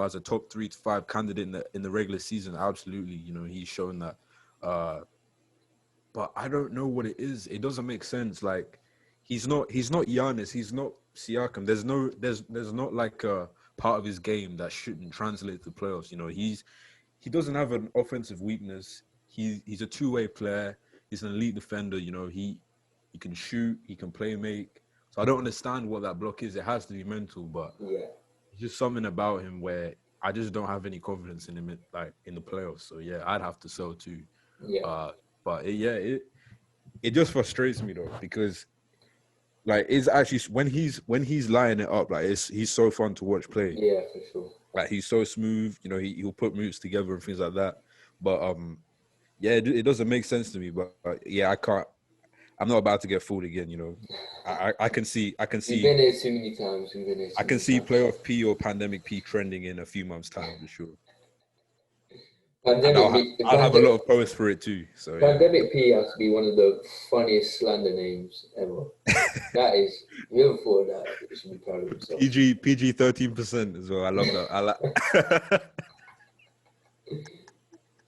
as a top 3 to 5 candidate in the regular season? Absolutely. He's shown that. But I don't know what it is. It doesn't make sense. Like, he's not Giannis. He's not Siakam. There's not like a part of his game that shouldn't translate to playoffs. He doesn't have an offensive weakness. He's a two-way player. He's an elite defender. He can shoot. He can play make. So I don't understand what that block is. It has to be mental, but yeah, it's just something about him where I just don't have any confidence in him, like in the playoffs. So yeah, I'd have to sell too. Yeah. But it just frustrates me though, because like it's actually when he's lining it up, like he's so fun to watch play. Yeah, for sure. Like he's so smooth, he'll put moves together and things like that. But yeah, it doesn't make sense to me. But yeah, I'm not about to get fooled again. I can see. We've been here too many times. I can see playoff P or pandemic P trending in a few months' time for sure. I'll have a lot of posts for it too. So Pandemic yeah. P has to be one of the funniest slander names ever. That is, whoever thought that, it should be proud of himself. PG 13% as well. I love that.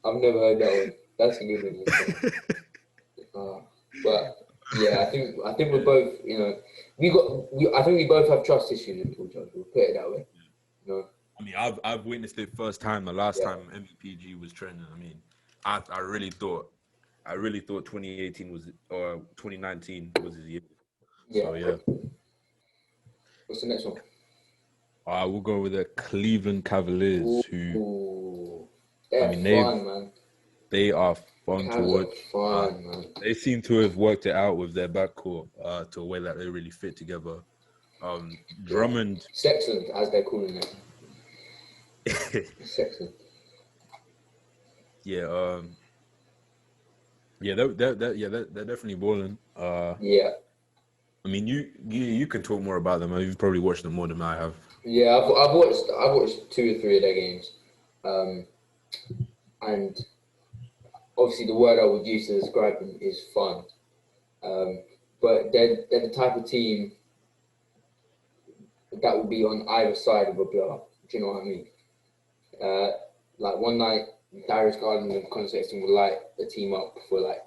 I've never heard that one. That's a good one. But yeah, I think we're both. I think we both have trust issues with Paul George. We'll put it that way. I mean, I've witnessed it firsthand. The last time MVPG was trending. I mean, I really thought 2018 was or 2019 was his year. Yeah. So yeah. What's the next one? We'll go with the Cleveland Cavaliers, They're fun, man. They are fun to watch. Fun, man. They seem to have worked it out with their backcourt to a way that they really fit together. Drummond, Sexton, as they're calling it. Sexton. Yeah. They're definitely balling. Yeah. I mean, you can talk more about them. You've probably watched them more than I have. Yeah, I've watched 2 or 3 of their games, and obviously the word I would use to describe them is fun. But they're the type of team that will be on either side of a blowout. Do you know what I mean? Like one night, Darius Garland and Colin Sexton will light the team up for like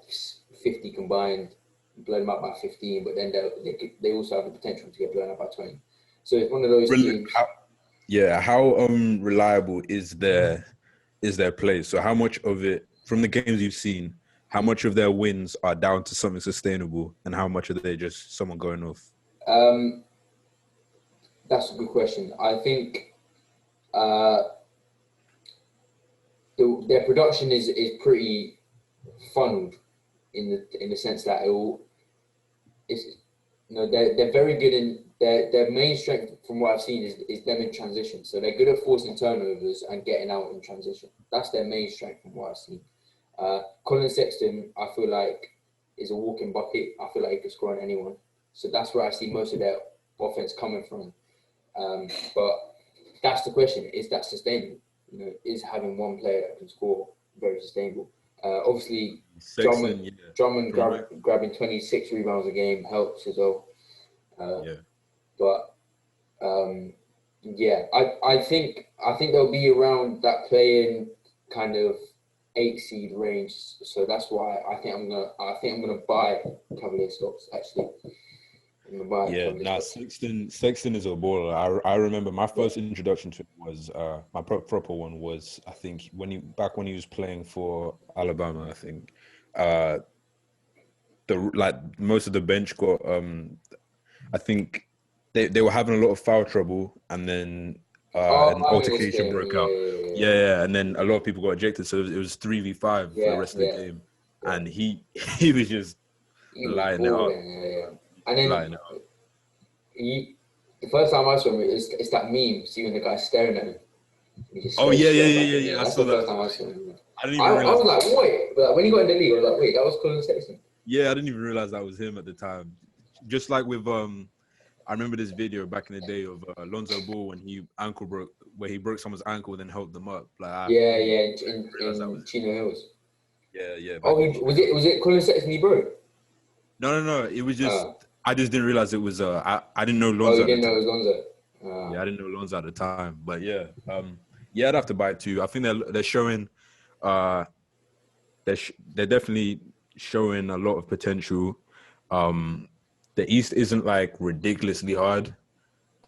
50 combined, blow them up by 15, but then they also have the potential to get blown up by 20. So it's one of those teams. How reliable is their play? So how much of it, from the games you've seen, how much of their wins are down to something sustainable, and how much are they just someone going off? That's a good question. I think their production is pretty funneled in the sense that they're very good in their main strength from what I've seen is them in transition. So they're good at forcing turnovers and getting out in transition. That's their main strength from what I've seen. Colin Sexton, I feel like, is a walking bucket. I feel like he could score on anyone. So that's where I see most of their offense coming from. But that's the question: is that sustainable? Is having one player that can score very sustainable? Obviously, Sexton, Drummond grabbing 26 rebounds a game helps as well. But I think they'll be around that playing kind of 8 seed range. So that's why I think I'm gonna buy Cavaliers stocks actually. Sexton is a baller. I remember my first introduction to him was my proper one was, I think, when he was playing for Alabama. I think most of the bench got I think they were having a lot of foul trouble, and then an altercation broke out. Yeah, and then a lot of people got ejected, so it was 3v5 for the rest of the game, and he was just lighting it up. And then the first time I saw him, it's that meme, see when the guy's staring at him. Yeah. I saw that. First time I saw him. I didn't even realize. I was like, wait. But when he got in the league, I was like, wait, that was Colin Sexton. Yeah, I didn't even realize that was him at the time. Just like with I remember this video back in the day of Lonzo Ball when he broke someone's ankle and then helped them up. In Chino Hills. Yeah. Oh, was it Colin Sexton he broke? No. It was just I just didn't realize it was I didn't know Lonzo. Oh, you didn't know it was Lonzo. Yeah, I didn't know Lonzo at the time, but yeah, I'd have to buy it too. I think they're showing, they're definitely showing a lot of potential. The East isn't like ridiculously hard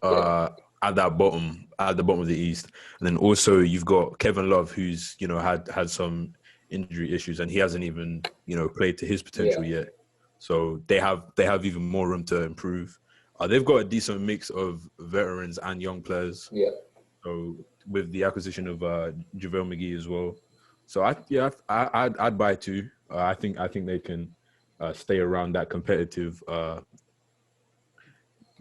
at the bottom of the East, and then also you've got Kevin Love, who's had some injury issues, and he hasn't even played to his potential yet. So they have even more room to improve. They've got a decent mix of veterans and young players. Yeah. So with the acquisition of JaVale McGee as well, so I'd buy too. I think they can stay around that competitive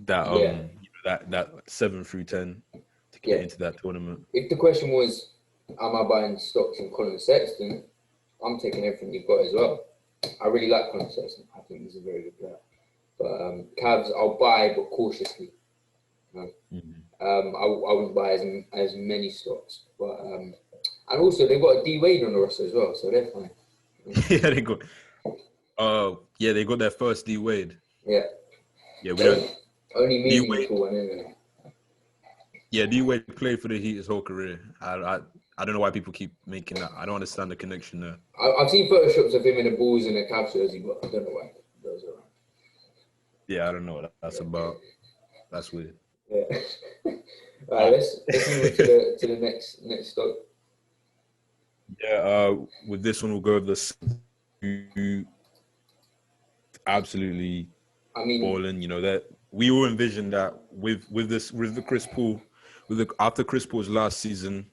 that 7 through 10 to get into that tournament. If the question was, am I buying stocks in Colin Sexton? I'm taking everything you've got as well. I really like Colin Sexton. I think he's a very good player. But Cavs, I'll buy, but cautiously. I wouldn't buy as many stocks. But and also they've got a D Wade on the roster as well, so they're fine. They got their first D Wade. Yeah. Yeah, we don't. Only meaningful one, isn't it? Yeah, D Wade played for the Heat his whole career. I don't know why people keep making that. I don't understand the connection there. I've seen photoshops of him in the Bulls and a Cavs jersey, but I don't know why those are around. Yeah, I don't know what that's about. That's weird. Yeah. All right, let's move to the next stock. Yeah, with this one we'll go with the absolutely balling. That we all envisioned that with the Chris Paul, after Chris Paul's last season,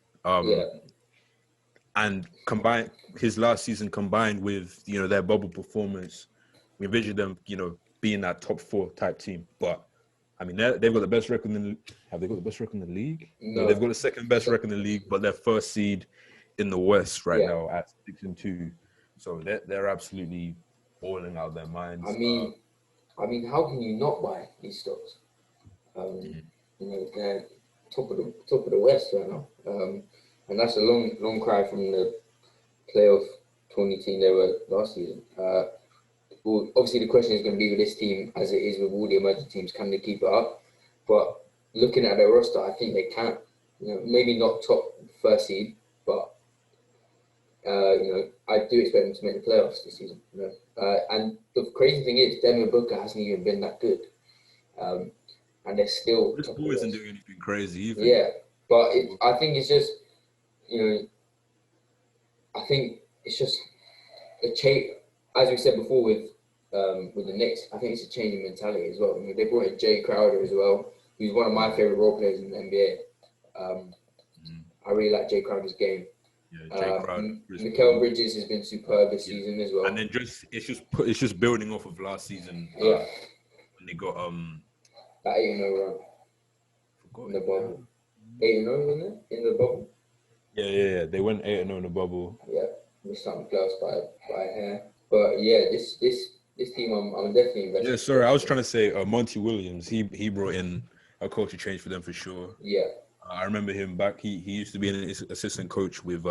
and his last season combined with their bubble performance, we envisioned them being that top 4 type team. But I mean, they've got the best record have they got the best record in the league? No, they've got the second best record in the league, but they're first seed in the West right now at 6-2. So they're absolutely balling out their minds. I mean, how can you not buy these stocks? They're top of the West right now, and that's a long cry from the playoff 20 team they were last season. Well, obviously the question is going to be with this team, as it is with all the emerging teams, can they keep it up? But looking at their roster, I think they can. Maybe not top first seed, but I do expect them to make the playoffs this season. And the crazy thing is, Devin Booker hasn't even been that good, and they're still. This boy isn't doing anything crazy either. Yeah, but I think it's just, I think it's just a change. As we said before with the Knicks, I think it's a change in mentality as well. They brought in Jay Crowder as well, who's one of my favorite role players in the NBA. I really like Jay Crowder's game. Yeah, Jay Crowder. Mikal Bridges has been superb this season as well. And then it's just building off of last season. When they got that 8-0 run in the bubble. 8-0, wasn't it? In the bubble. Yeah. They went 8-0 in the bubble. Yeah, missed out on the playoffs by a hair. But yeah, this this team, I'm definitely invested. Yeah, sorry, I was trying to say Monty Williams. He brought in a culture change for them for sure. Yeah, I remember him back. He used to be an assistant coach with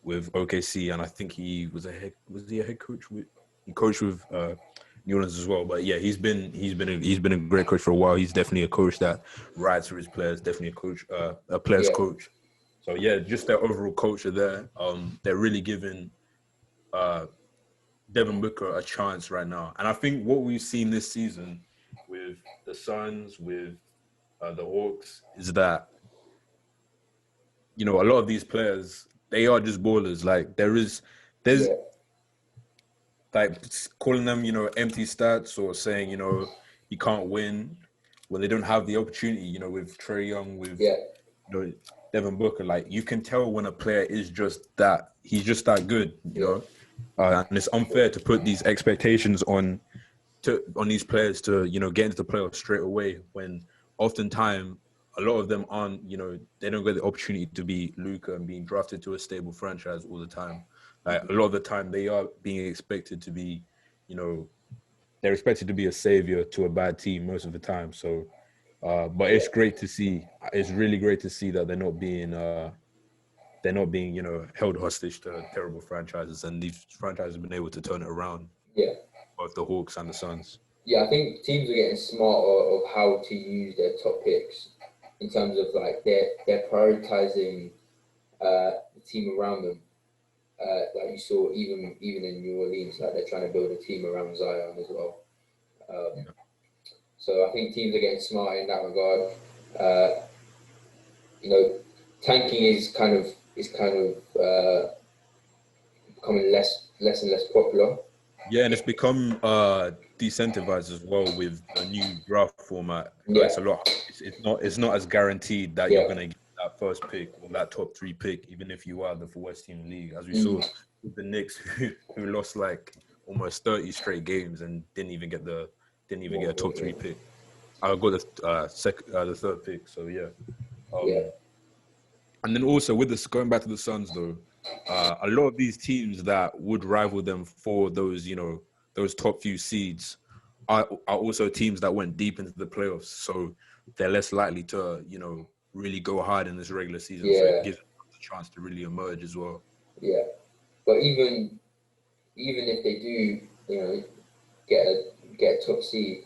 OKC, and I think he was he a head coach with he coached with New Orleans as well. But yeah, he's been a great coach for a while. He's definitely a coach that rides for his players. Definitely a coach, a player's yeah, coach. So yeah, just their overall culture there. They're really giving Devin Booker a chance right now, and I think what we've seen this season with the Suns, with the Hawks, is that a lot of these players, they are just ballers. Like there's yeah, like calling them, empty stats or saying, you can't win when they don't have the opportunity, with Trae Young, with yeah, Devin Booker. Like you can tell when a player is just that, he's just that good, and it's unfair to put these expectations on these players to, get into the playoffs straight away when oftentimes a lot of them aren't, they don't get the opportunity to be Luka and being drafted to a stable franchise all the time. Like a lot of the time they are being expected to be, they're expected to be a savior to a bad team most of the time. So, but it's great to see. It's really great to see that they're not being, held hostage to terrible franchises, and these franchises have been able to turn it around. yeah. Both the Hawks and the Suns. Yeah, I think teams are getting smarter of how to use their top picks in terms of like they're prioritizing the team around them. Like you saw even in New Orleans, like they're trying to build a team around Zion as well. So I think teams are getting smarter in that regard. Tanking is kind of becoming less and less popular. Yeah, and it's become decentralized as well with the new draft format. Yeah. It's a lot. It's not as guaranteed that you're gonna get that first pick or that top 3 pick, even if you are the West Team League, as we saw with the Knicks, who lost like almost 30 straight games and didn't even get a top 3 pick. I got the 3rd pick. So yeah. And then also with this, going back to the Suns though, a lot of these teams that would rival them for those, those top few seeds are also teams that went deep into the playoffs. So they're less likely to, really go hard in this regular season. So it gives them a chance to really emerge as well. Yeah. But even if they do, get a top seed,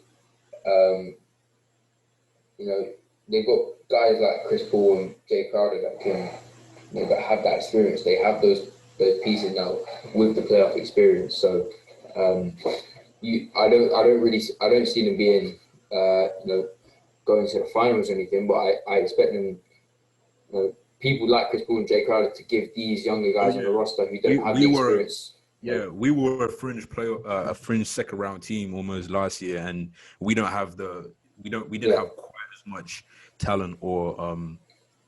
they've got guys like Chris Paul and Jay Crowder that can that have that experience. They have those pieces now with the playoff experience. So I don't see them being going to the finals or anything. But I expect them, people like Chris Paul and Jay Crowder to give these younger guys on the roster who don't have the experience. We were a fringe a fringe second round team almost last year, and we didn't have quite as much talent or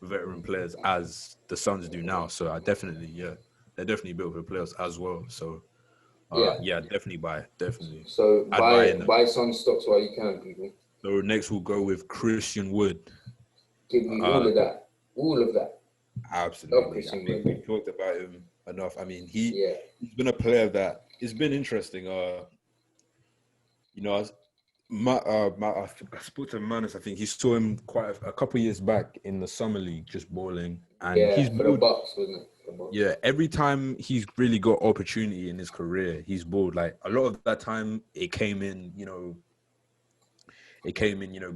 veteran players as the Suns do now. So they're definitely built for the playoffs as well. So definitely definitely. So buy Suns stocks while you can, people. So next we'll go with Christian Wood. Give me all of that. Absolutely. I mean, we talked about him enough. I mean, he's been a player that it's been interesting. I spoke to Manus. I think he saw him quite a couple of years back in the summer league, just balling, and he's for the Bucks, wasn't it? Yeah, every time he's really got opportunity in his career, he's balled. Like a lot of that time, it came in,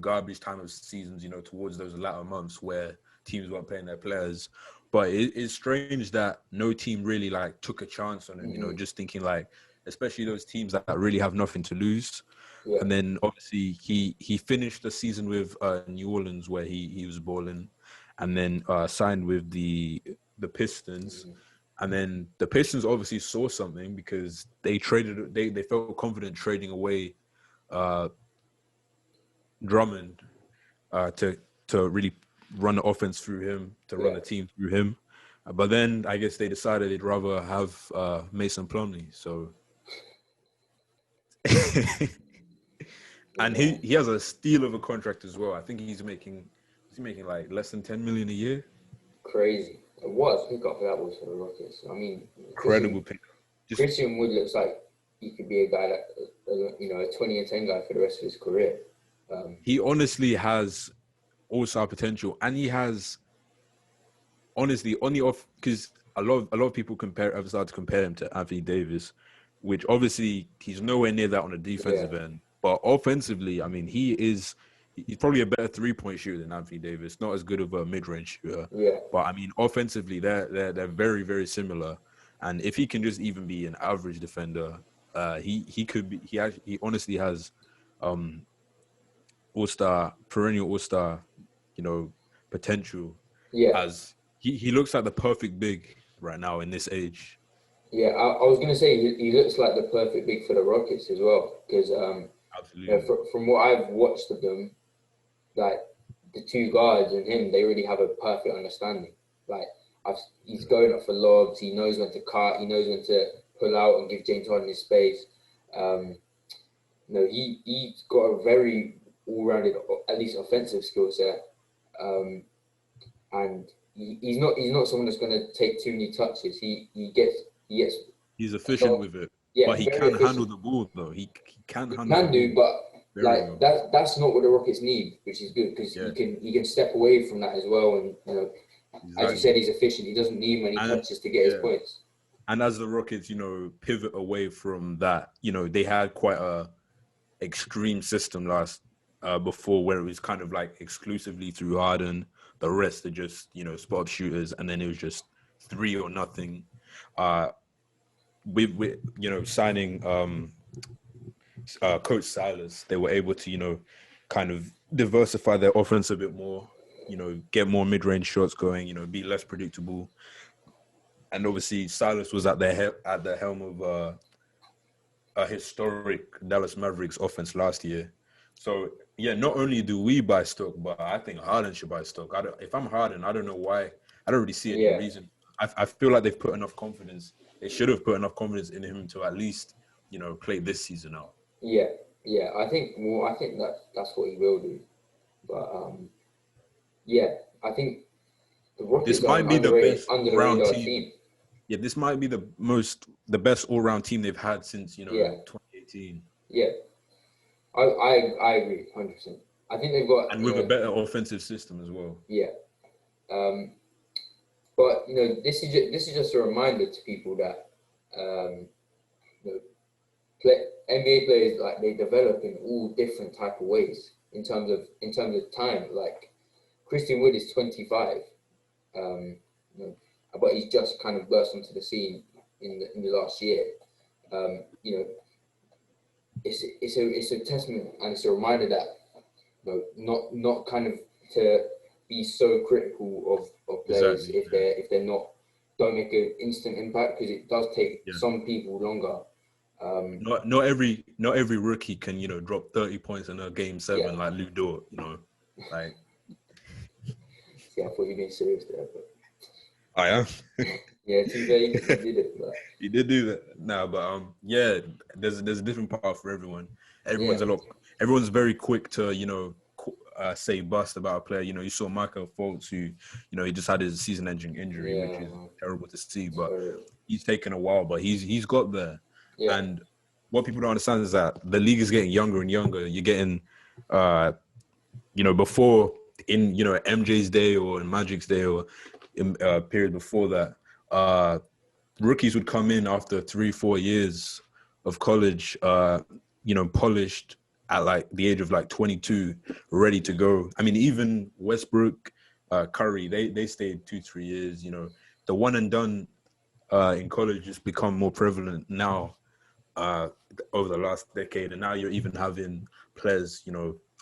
garbage time of seasons, towards those latter months where teams weren't playing their players. But it's strange that no team really like took a chance on him. Just thinking like, especially those teams that really have nothing to lose. Yeah. And then obviously he finished the season with New Orleans where he was balling, and then signed with the Pistons. And then the Pistons obviously saw something because they felt confident trading away Drummond to really run the offense through him, to run the team through him. But then I guess they decided they'd rather have Mason Plumlee. So and he has a steal of a contract as well. I think he's making like less than $10 million a year. Crazy. What a pickup that was for the Rockets. I mean, incredible pickup. Christian Wood looks like he could be a guy that a 20 and 10 guy for the rest of his career. He honestly has all-star potential, and he has honestly on the off, because a lot of people have started to compare him to Anthony Davis, which obviously he's nowhere near that on the defensive end. But offensively, I mean, he's probably a better 3-point shooter than Anthony Davis. Not as good of a mid-range shooter. Yeah. But I mean, offensively, they're very, very similar. And if he can just even be an average defender, he could be. He honestly has perennial all-star, potential. Yeah. As he looks like the perfect big right now in this age. Yeah, I was going to say he looks like the perfect big for the Rockets as well, because Absolutely. From what I've watched of them, like the two guards and him, they really have a perfect understanding. Like he's going up for lobs, he knows when to cut, he knows when to pull out and give James Harden his space. He's got a very all-rounded, at least offensive skill set, and he's not someone that's going to take too many touches. He gets. He's efficient with it, yeah, but he can handle the ball though. He can handle the ball. But like that's not what the Rockets need, which is good because he can step away from that as well. And exactly. As you said, he's efficient. He doesn't need many touches to get his points. And as the Rockets, pivot away from that, they had quite a extreme system before where it was kind of like exclusively through Harden. The rest are just spot shooters, and then it was just 3 or nothing. With signing Coach Silas, they were able to kind of diversify their offense a bit more, get more mid-range shots going, be less predictable. And obviously Silas was at the helm of a historic Dallas Mavericks offense last year. So yeah, not only do we buy stock, but I think Harden should buy stock. If I'm Harden, I don't know why. I don't really see any reason. I feel like they've put enough confidence. They should have put enough confidence in him to at least, play this season out. Yeah. I think that's what he will do. But I think the Rockets might be the best under team. Yeah, this might be the best all-round team they've had since 2018. Yeah, I agree 100%. I think they've got with a better offensive system as well. Yeah. But this is just a reminder to people that NBA players, like, they develop in all different type of ways in terms of time. Like Christian Wood is 25, but he's just kind of burst onto the scene in the last year. It's a testament and it's a reminder that not kind of to be so critical of players if they're don't make an instant impact, because it does take some people longer. Not every rookie can drop 30 points in a game 7 like Luka Dort, like. See, I thought you were being serious there, but I am. Yeah, he did it. But he did do that. No, but there's a different path for everyone. Everyone's very quick to say bust about a player. You saw Michael Fultz, who he just had his season-ending injury, which is terrible to see. But he's taken a while, but he's got there. Yeah. And what people don't understand is that the league is getting younger and younger. You're getting, before in MJ's day or in Magic's day or in period before that, rookies would come in after 3-4 years of college, polished at like the age of like 22, ready to go. I mean, even Westbrook, Curry, they stayed 2-3 years. The one and done in college has become more prevalent now over the last decade, and now you're even having players,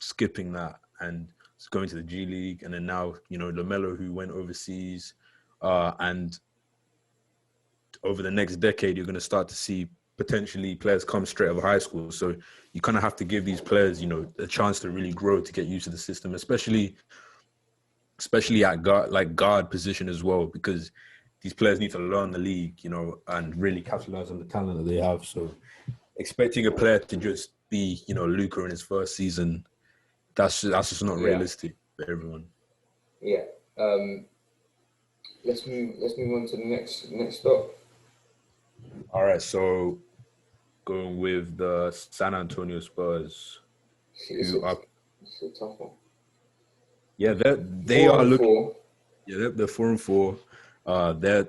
skipping that and going to the G League, and then now LaMelo, who went overseas, and over the next decade, you're going to start to see potentially players come straight out of high school. So you kind of have to give these players, a chance to really grow, to get used to the system, especially at guard position as well, because these players need to learn the league, and really capitalize on the talent that they have. So expecting a player to just be, Luka in his first season, that's just not realistic for everyone. Yeah. Let's move on to the next stop. All right. So going with the San Antonio Spurs, It's who are a tough one. yeah they Four are and looking four. yeah they're 4-4. They're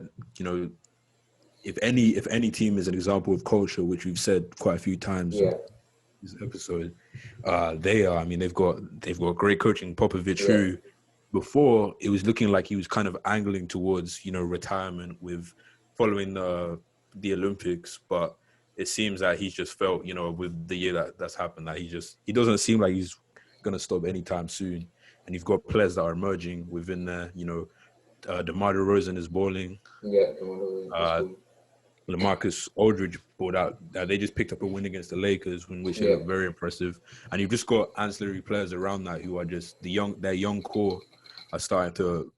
if any team is an example of culture, which we've said quite a few times in Yeah, this episode, they are. I mean, they've got great coaching. Popovich, yeah, who before it was looking like he was kind of angling towards retirement with following the Olympics, but it seems that he's just felt with the year that's happened that he doesn't seem like he's gonna stop anytime soon. And you've got players that are emerging within there. DeMar DeRozan is balling. yeah. LaMarcus Aldridge brought out. They just picked up a win against the Lakers, in which they Yeah, look very impressive. And you've just got ancillary players around that who are just their young core are starting to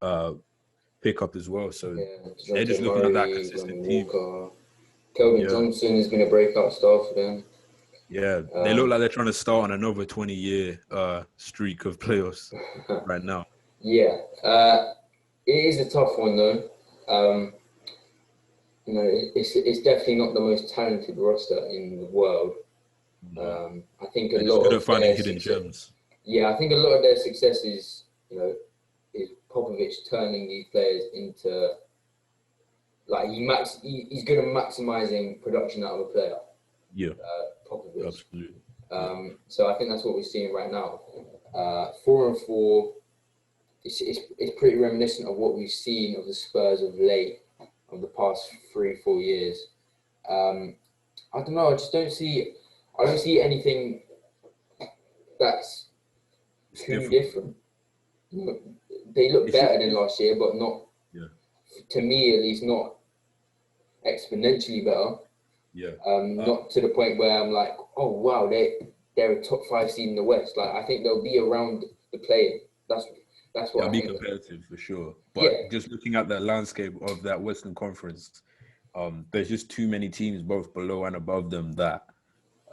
pick up as well. So they're just DeJounte looking at that Murray, consistent team. Walker, Kelvin Yeah, Johnson has been a breakout star for them. yeah. They look like they're trying to start on another 20-year streak of playoffs right now. Yeah, it is a tough one though. It's definitely not the most talented roster in the world. I think They're just good at finding hidden gems. Yeah, I think a lot of their success is Popovich turning these players into he's good at maximizing production out of a player. Yeah, Popovich. absolutely. So I think that's what we're seeing right now. 4-4. It's pretty reminiscent of what we've seen of the Spurs of late, of the past 3-4 years. I don't know. I don't see anything that's too different. They look better than last year, but not. Yeah. To me, at least, not exponentially better. Yeah. Not to the point where I'm like, oh wow, they're a top 5 seed in the West. Like I think they'll be around the play. That's what They'll I be think. competitive for sure. But just looking at the landscape of that Western Conference, there's just too many teams both below and above them that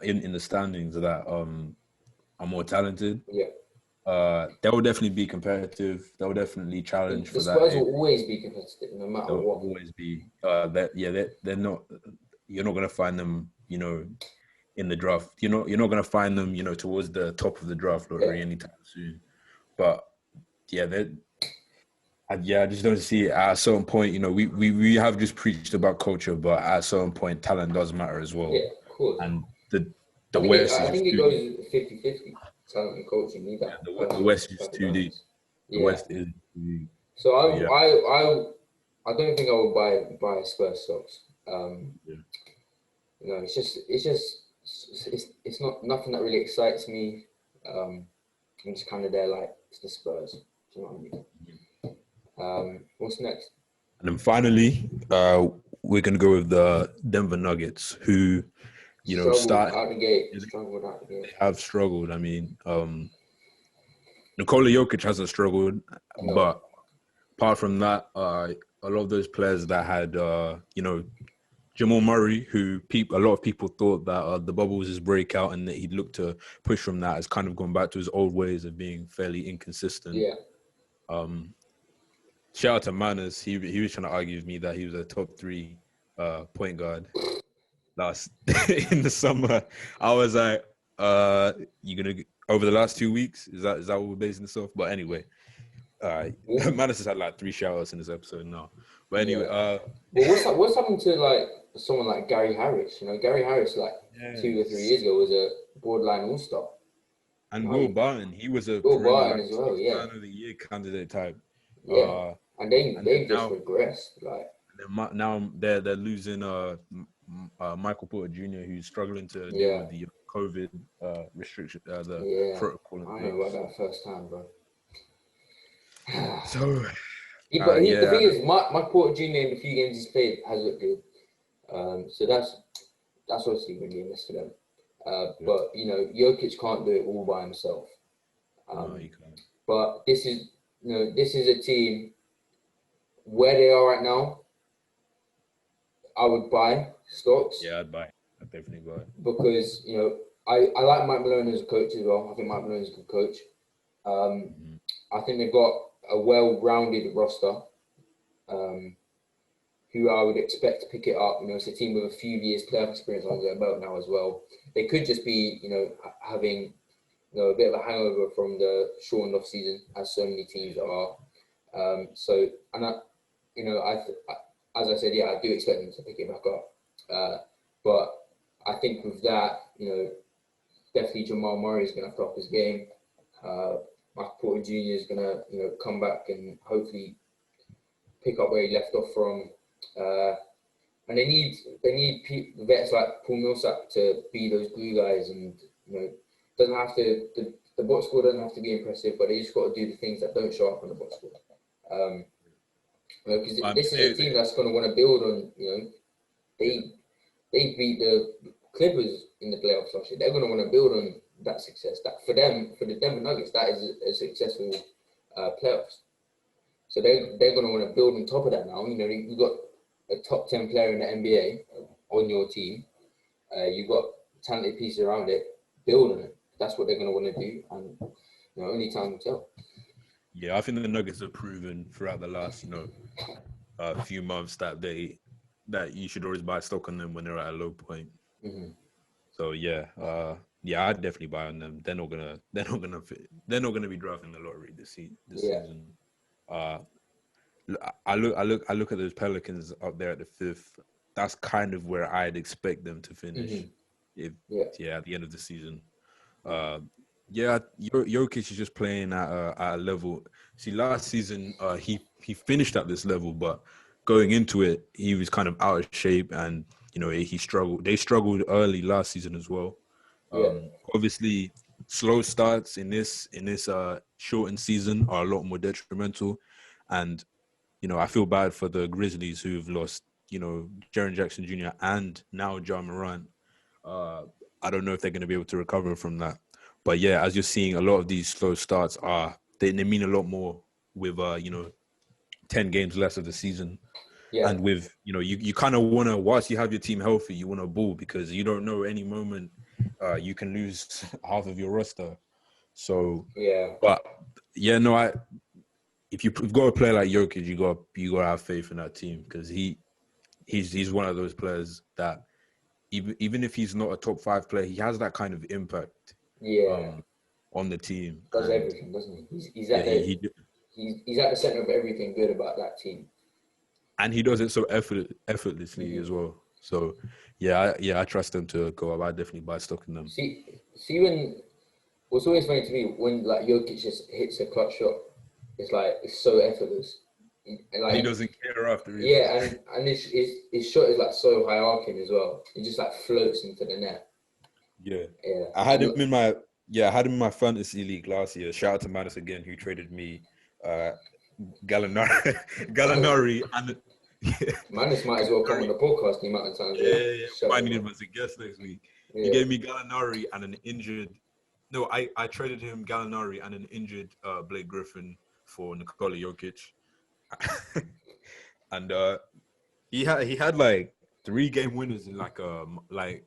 in the standings that are more talented. Yeah. They will definitely be competitive. They'll definitely challenge for the that. Spurs will always be competitive, no matter They'll what. always be. They're not. You're not gonna find them, in the draft. You're not gonna find them, towards the top of the draft lottery anytime soon. But I just don't see it. At a certain point, we have just preached about culture, but at a certain point, talent does matter as well. Yeah, of course. And the West is I think it goes 50-50, talent and coaching. The West is too deep. The West is too deep. So I don't think I would buy Spurs socks. It's not nothing that really excites me. I'm just kind of there like it's the Spurs. Do you know what I mean? What's next? And then finally, we're gonna go with the Denver Nuggets, who Struggled out the gate. They have struggled. I mean, Nikola Jokic hasn't struggled, but apart from that, a lot of those players that had, Jamal Murray, who a lot of people thought that the bubble was his breakout and that he'd look to push from that, has kind of gone back to his old ways of being fairly inconsistent. Yeah. Shout out to Manas. He was trying to argue with me that he was a top 3 point guard last in the summer. I was like, you gonna over the last 2 weeks? Is that what we're basing this off? But anyway, Manas has had like 3 shout-outs in this episode now. But anyway, well, what's happened to like someone like Gary Harris? Gary Harris 2 or 3 years ago was a borderline all-star. And Will Barton, he was a Will Barton as well, Man of the Year candidate type. Yeah, and they just regressed. Like now they're losing Michael Porter Jr., who's struggling to deal with the COVID restriction, the protocol. I know about that first time, bro. So, the thing is, Michael Porter Jr. in the few games he's played has looked good. So that's obviously really a miss for them. But Jokic can't do it all by himself. No, he can't. But this is a team where they are right now. I would buy stocks. Yeah, I'd definitely buy. Because I like Mike Malone as a coach as well. I think Mike Malone is a good coach. I think they've got a well-rounded roster. Who who I would expect to pick it up. It's a team with a few years playoff experience under their belt now as well. They could just be, having a bit of a hangover from the shortened off season, as so many teams are. As I said, yeah, I do expect them to pick it back up. But I think with that, definitely Jamal Murray is going to have to up his game. Michael Porter Jr. is going to, come back and hopefully pick up where he left off from. And they need vets like Paul Millsap to be those glue guys, and doesn't have to the box score doesn't have to be impressive, but they just got to do the things that don't show up on the box score. Because this is a team that's going to want to build on. They beat the Clippers in the playoffs last year. They're going to want to build on that success. That for the Denver Nuggets, that is a successful playoffs. So they're going to want to build on top of that now. You've got a top 10 player in the NBA on your team. You've got talented pieces around it. Build on it. That's what they're going to want to do, and only time will tell. Yeah, I think the Nuggets have proven throughout the last few months that you should always buy stock on them when they're at a low point. Mm-hmm. So I'd definitely buy on them. They're not gonna be drafting the lottery this season. I look at those Pelicans up there at the 5th. That's kind of where I'd expect them to finish. Mm-hmm. At the end of the season. Jokic is just playing at a level. See, last season he finished at this level, but going into it, he was kind of out of shape, and he struggled. They struggled early last season as well. Obviously, slow starts in this shortened season are a lot more detrimental, and I feel bad for the Grizzlies who've lost Jaren Jackson Jr. and now Ja Morant. I don't know if they're going to be able to recover from that. But yeah, as you're seeing, a lot of these slow starts they mean a lot more with 10 games less of the season. Yeah. And with you kind of want to, whilst you have your team healthy, you want to ball, because you don't know any moment you can lose half of your roster. So if you've got a player like Jokic, you got to have faith in that team, because he's one of those players that even if he's not a top 5 player, he has that kind of impact. On the team. Does everything, doesn't he? He's at the center of everything good about that team. And he does it so effortlessly as well. So I trust them to go up. I definitely buy stock in them. See when what's always funny to me, when like Jokic just hits a clutch shot, it's so effortless. And he doesn't care after. And his shot is so high arcing as well. It just floats into the net. Yeah. I had him in my fantasy league last year. Shout out to Manus again, who traded me Gallinari and Manus might as well come on the podcast the amount of times. Might need him as a guest next week. He gave me Gallinari and an injured. No, I traded him Gallinari and an injured Blake Griffin for Nikola Jokic, and he had 3 game winners in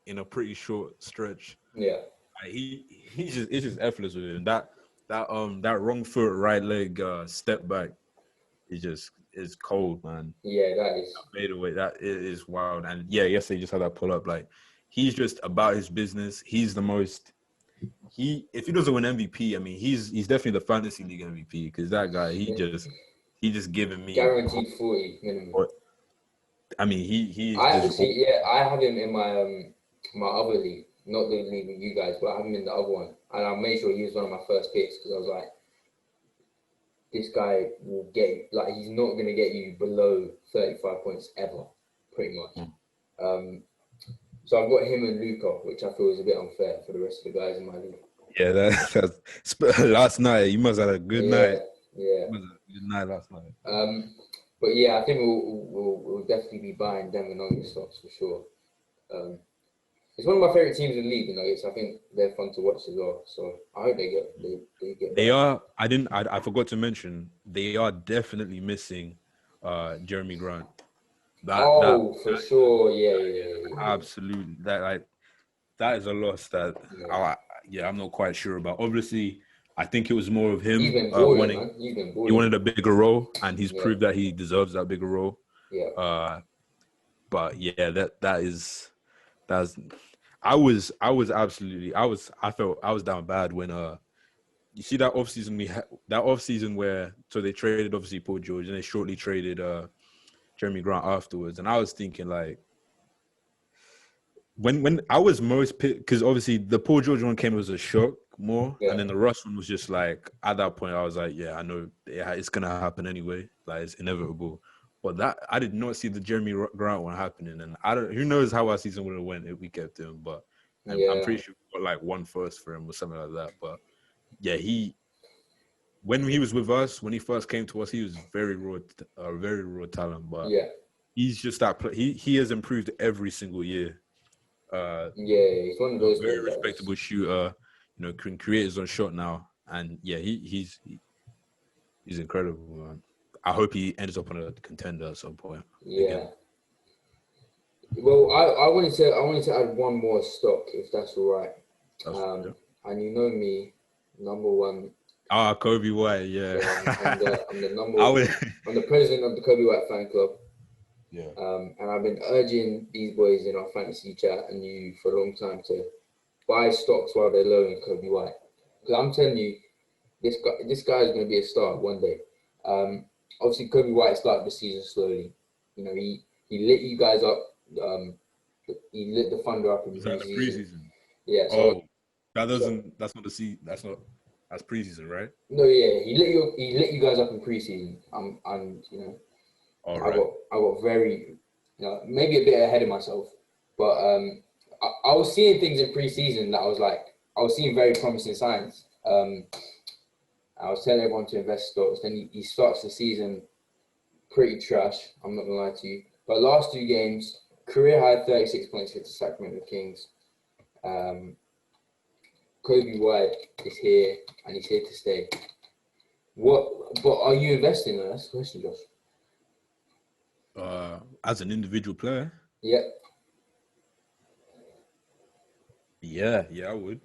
in a pretty short stretch. Yeah, it's just effortless with him. That wrong foot right leg step back is cold, man. Yeah, that is made away. That is wild. And yesterday he just had that pull up. He's just about his business. He's the most. If he doesn't win MVP, I mean, he's definitely the fantasy league MVP, because that guy he just giving me guaranteed 40 minimum. I mean, I have him in my other league, not the league with you guys, but I have him in the other one, and I made sure he was one of my first picks, because I was like, this guy will get he's not gonna get you below 35 points ever, pretty much. So I've got him and Luka, which I feel is a bit unfair for the rest of the guys in my league. Yeah, that's last night. You must have had a good night. Yeah, you must have had a good night last night. But I think we'll definitely be buying Denver Nuggets stocks for sure. It's one of my favorite teams in the league, the Nuggets. I think they're fun to watch as well. So I hope they get. They are. I forgot to mention, they are definitely missing Jeremy Grant. For sure. Yeah. Absolutely. That is a loss that I'm not quite sure about. Obviously, I think it was more of him wanting. He wanted a bigger role, and he's proved that he deserves that bigger role. Yeah. But yeah, that's I felt I was down bad when you see that offseason that offseason where so they traded obviously Paul George and they shortly traded Jeremy Grant afterwards, and I was thinking like when I was most because obviously the Paul George one came as a shock more, Yeah. and then the Russ one was just like at that point I was like, yeah, I know it's gonna happen anyway, like it's inevitable. But that I did not see the Jeremy Grant one happening, and I don't. Who knows how our season would have went if we kept him? But I'm pretty sure we got like one first for him or something like that. But yeah, when he was with us, when he first came to us, he was very raw talent. But he's just that. He has improved every single year. He's one of those very respectable shooter. You know, can create his own shot now, and yeah, he's incredible, man. I hope he ends up on a contender at some point. Yeah. Again. Well, I wanted to add one more stock, if that's all right. And you know me, number one. Coby White, yeah. I'm the number one. I'm the president of the Coby White fan club. Yeah. And I've been urging these boys in our fantasy chat and you for a long time to buy stocks while they're low in Coby White. Because I'm telling you, this guy is going to be a star one day. Obviously, Coby White started the season slowly. You know, he lit you guys up. He lit the Thunder up in preseason. Yeah. So, that's preseason, right? No, yeah, he lit you guys up in preseason. And you know, I got very, you know, maybe a bit ahead of myself, but I was seeing things in preseason that I was seeing very promising signs. I was telling everyone to invest stocks. Then he starts the season pretty trash. I'm not gonna lie to you. But last two games, career high 36 points for the Sacramento Kings. Coby White is here and he's here to stay. But are you investing? That's the question, Josh. As an individual player? Yeah. Yeah, I would.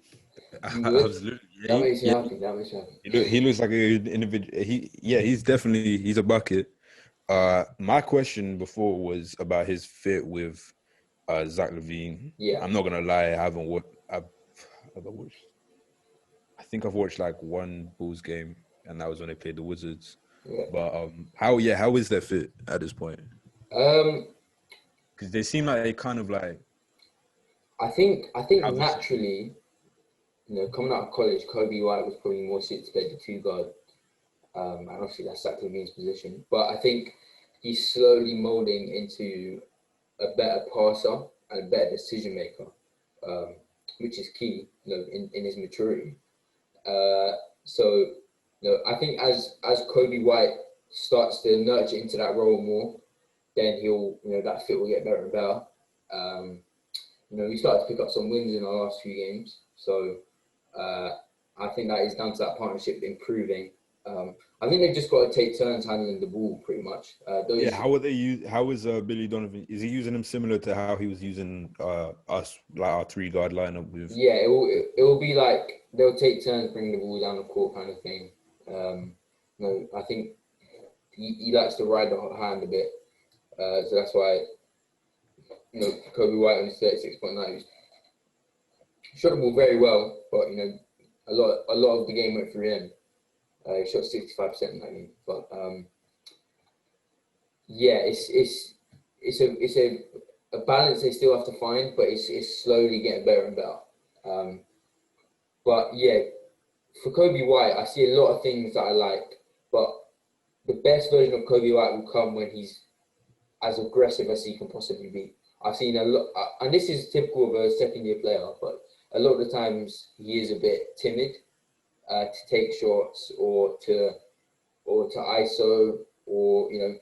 Absolutely. That makes you happy. He looks like an individual. He's a bucket. My question before was about his fit with Zach LaVine. Yeah. I'm not gonna lie, I haven't watched. I think I've watched like one Bulls game, and that was when they played the Wizards. Yeah. But how is their fit at this point? Because they seem like they kind of like. I think naturally, you know, coming out of college, Coby White was probably more suited to play the two guard. And obviously that's Zach LaVine's position. But I think he's slowly molding into a better passer and a better decision maker, which is key, you know, in his maturity. So, you know, I think as Coby White starts to nurture into that role more, then he'll, you know, that fit will get better and better. You know, we started to pick up some wins in our last few games. So I think that is down to that partnership improving. I think they've just got to take turns handling the ball pretty much. How is Billy Donovan? Is he using him similar to how he was using us, like our three guard lineup with? Yeah, it will be like they'll take turns bringing the ball down the court kind of thing. No, I think he likes to ride the hot hand a bit. So that's why, you know, Coby White on his 36.9 shot the ball very well, but you know, a lot of the game went through him. He shot 65% in that game, but yeah, it's a balance they still have to find, but it's slowly getting better and better. But yeah, for Coby White, I see a lot of things that I like, but the best version of Coby White will come when he's as aggressive as he can possibly be. I've seen a lot, and this is typical of a second-year player, but a lot of the times he is a bit timid to take shots or to ISO or, you know,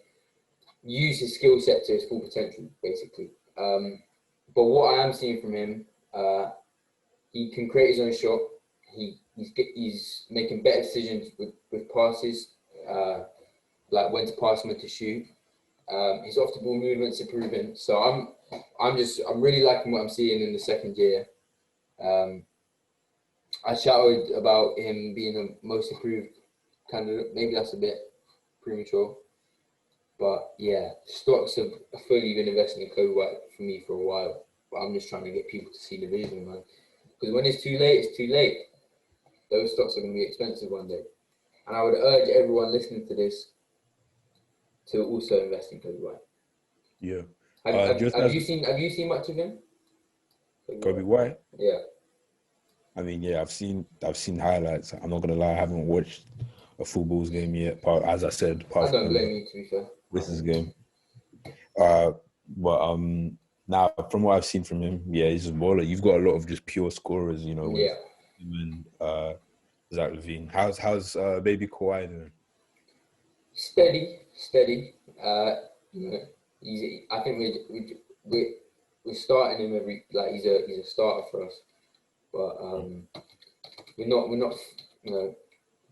use his skill set to his full potential, basically. But what I am seeing from him, he can create his own shot. He's making better decisions with passes, like when to pass, when to shoot. His off the ball movement's improving. So I'm really liking what I'm seeing in the second year. I shouted about him being the most improved candidate. Maybe that's a bit premature, But yeah, stocks have fully been investing in Coby White for me for a while. But I'm just trying to get people to see the vision, man. Because when it's too late, it's too late. Those stocks are going to be expensive one day. And I would urge everyone listening to this to also invest in Coby White. Yeah. Have you seen much of him? Coby White? Yeah. I mean, yeah, I've seen highlights. I'm not gonna lie, I haven't watched a full Bulls game yet. As I said, I apart don't from blame you, to be fair. this game. But now from what I've seen from him, yeah, he's a baller. You've got a lot of just pure scorers, you know, with him and Zach LaVine. How's baby Kawhi doing? Steady. You know, I think we're starting him he's a starter for us, but we're not you know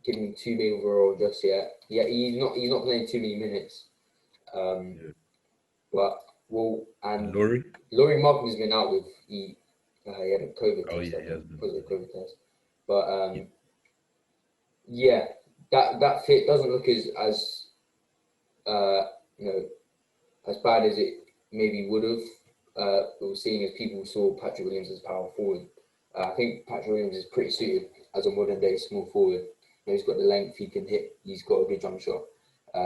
giving him too big of a role just yet. Yeah, he's not playing too many minutes. But and Laurie Markham has been out with he had a COVID test. He has been positive COVID test. But that fit doesn't look as as bad as it maybe would have. We were seeing as people saw Patrick Williams as power forward. I think Patrick Williams is pretty suited as a modern day small forward. He's got the length, he can hit, he's got a good jump shot,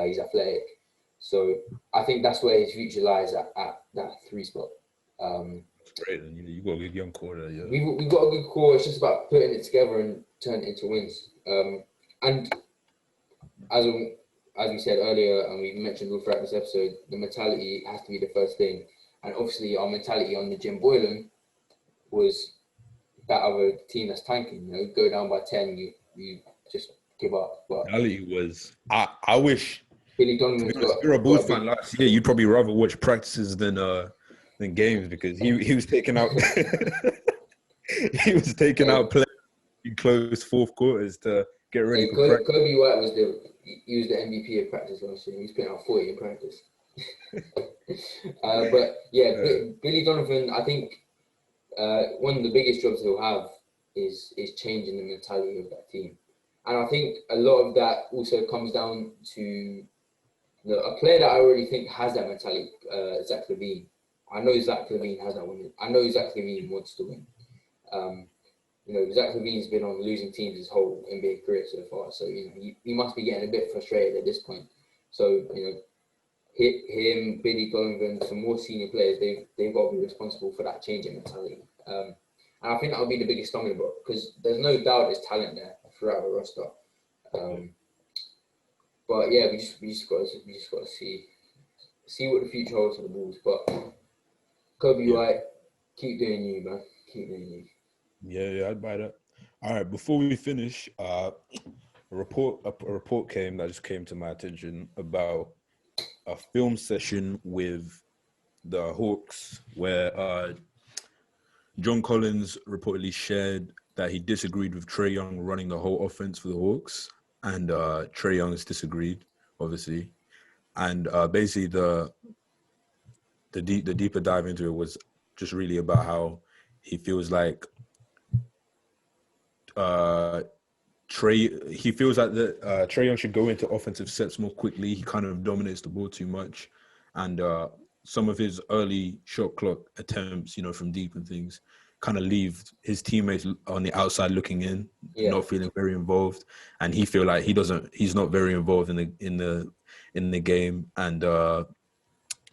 he's athletic. So I think that's where his future lies at that 3 spot. Great, and you've got a good young core there. Yeah. We've got a good core. It's just about putting it together and turning it into wins. And as we said earlier, and we mentioned all throughout this episode, the mentality has to be the first thing. And obviously, our mentality on the Jim Boylan was that other team that's tanking. You know, go down by 10, you just give up. But mentality was I wish. Billy Donovan. If you're a Bulls fan last year, you'd probably rather watch practices than games because he was taking out players in close fourth quarters to get ready for practice. Coby White was the MVP of practice last year. He was putting out 40 in practice. But yeah, Billy Donovan, I think one of the biggest jobs he'll have is changing the mentality of that team. And I think a lot of that also comes down to a player that I already think has that mentality, Zach LaVine. I know Zach LaVine has that one. I know Zach LaVine wants to win. Zach LaVine's been on losing teams his whole NBA career so far, so he must be getting a bit frustrated at this point. So him, Billy Donovan, some more senior players, they've got to be responsible for that change in mentality. And I think that will be the biggest stumbling block because there's no doubt there's talent there throughout the roster. But yeah, we just got to see what the future holds for the Bulls. But Coby White, keep doing you, man. Keep doing you. Yeah, I'd buy that. All right, before we finish, a report came to my attention about a film session with the Hawks where John Collins reportedly shared that he disagreed with Trae Young running the whole offense for the Hawks, and Trae Young has disagreed, obviously. And basically, the deeper dive into it was just really about how he feels like Trae Young should go into offensive sets more quickly. He kind of dominates the ball too much, and some of his early shot clock attempts, from deep and things, kind of leave his teammates on the outside looking in, not feeling very involved, and he feel like he's not very involved in the game, and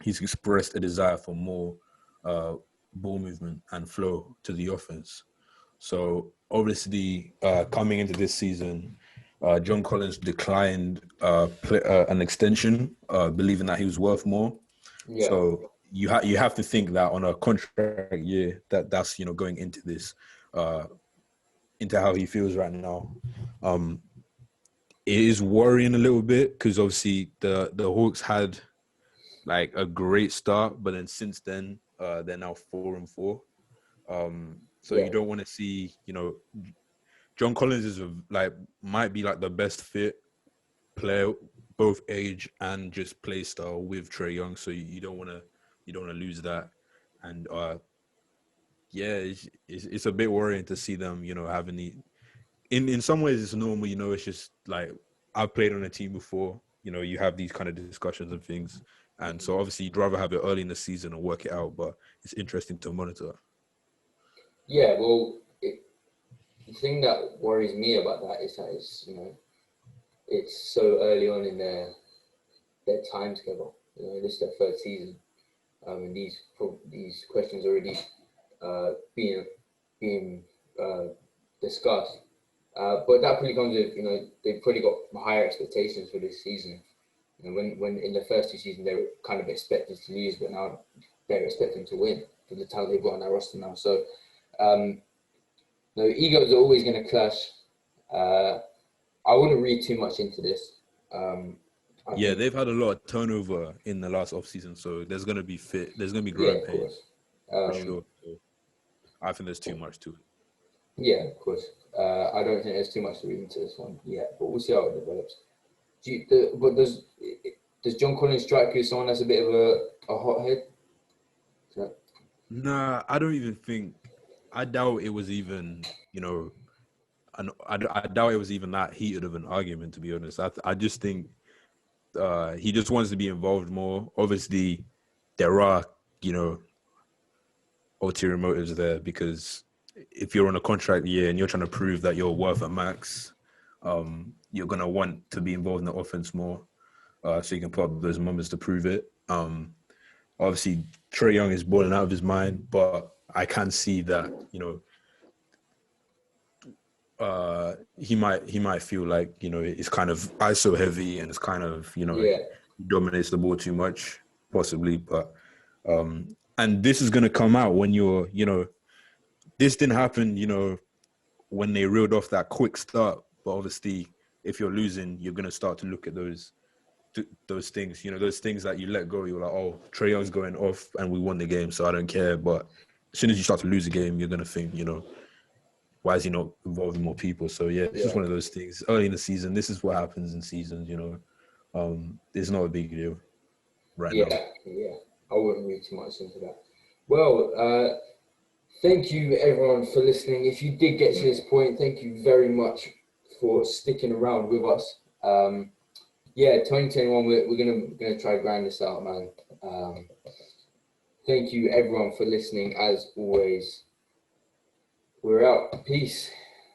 he's expressed a desire for more ball movement and flow to the offense. So obviously, coming into this season, John Collins declined an extension, believing that he was worth more. Yeah. So you have to think that on a contract year, that's going into this, into how he feels right now. It is worrying a little bit because obviously the Hawks had like a great start, but then since then they're now 4-4. So you don't want to see, John Collins is might be like the best fit player, both age and just play style with Trae Young. So you don't want to lose that. And it's a bit worrying to see them, having in some ways it's normal, it's just like I've played on a team before. you have these kind of discussions and things. And so obviously you'd rather have it early in the season and work it out, but it's interesting to monitor. Yeah, well, the thing that worries me about that is that it's so early on in their time together. This is their third season, and these questions already being discussed. But that probably comes with they've probably got higher expectations for this season. When in the first two seasons they were kind of expected to lose, but now they're expecting to win for the talent they've got on their roster now. So, egos are always going to clash. I wouldn't read too much into this. They've had a lot of turnover in the last offseason, so there's going to be growing pains for sure. So I think there's too much too. Yeah, of course. I don't think there's too much to read into this one yet, but we'll see how it develops. Does John Collins strike you as someone that's a bit of a hothead? No. Nah, I don't even think. I doubt it was even, I doubt it was even that heated of an argument, to be honest. I just think he just wants to be involved more. Obviously, there are, ulterior motives there, because if you're on a contract year and you're trying to prove that you're worth a max, you're going to want to be involved in the offense more, so you can put up those numbers to prove it. Obviously, Trae Young is balling out of his mind, but I can see that, he might feel like, it's kind of ISO heavy and it's kind of, dominates the ball too much, possibly. But and this is going to come out when you're, this didn't happen, when they reeled off that quick start. But obviously, if you're losing, you're going to start to look at those things, those things that you let go. You're like, oh, Trae Young's going off and we won the game, so I don't care. But as soon as you start to lose a game, you're going to think, why is he not involving more people? So, it's just one of those things. Early in the season, this is what happens in seasons, it's not a big deal right now. Yeah. I wouldn't read too much into that. Well, thank you, everyone, for listening. If you did get to this point, thank you very much for sticking around with us. 2021, we're gonna try to grind this out, man. Thank you, everyone, for listening. As always, we're out. Peace.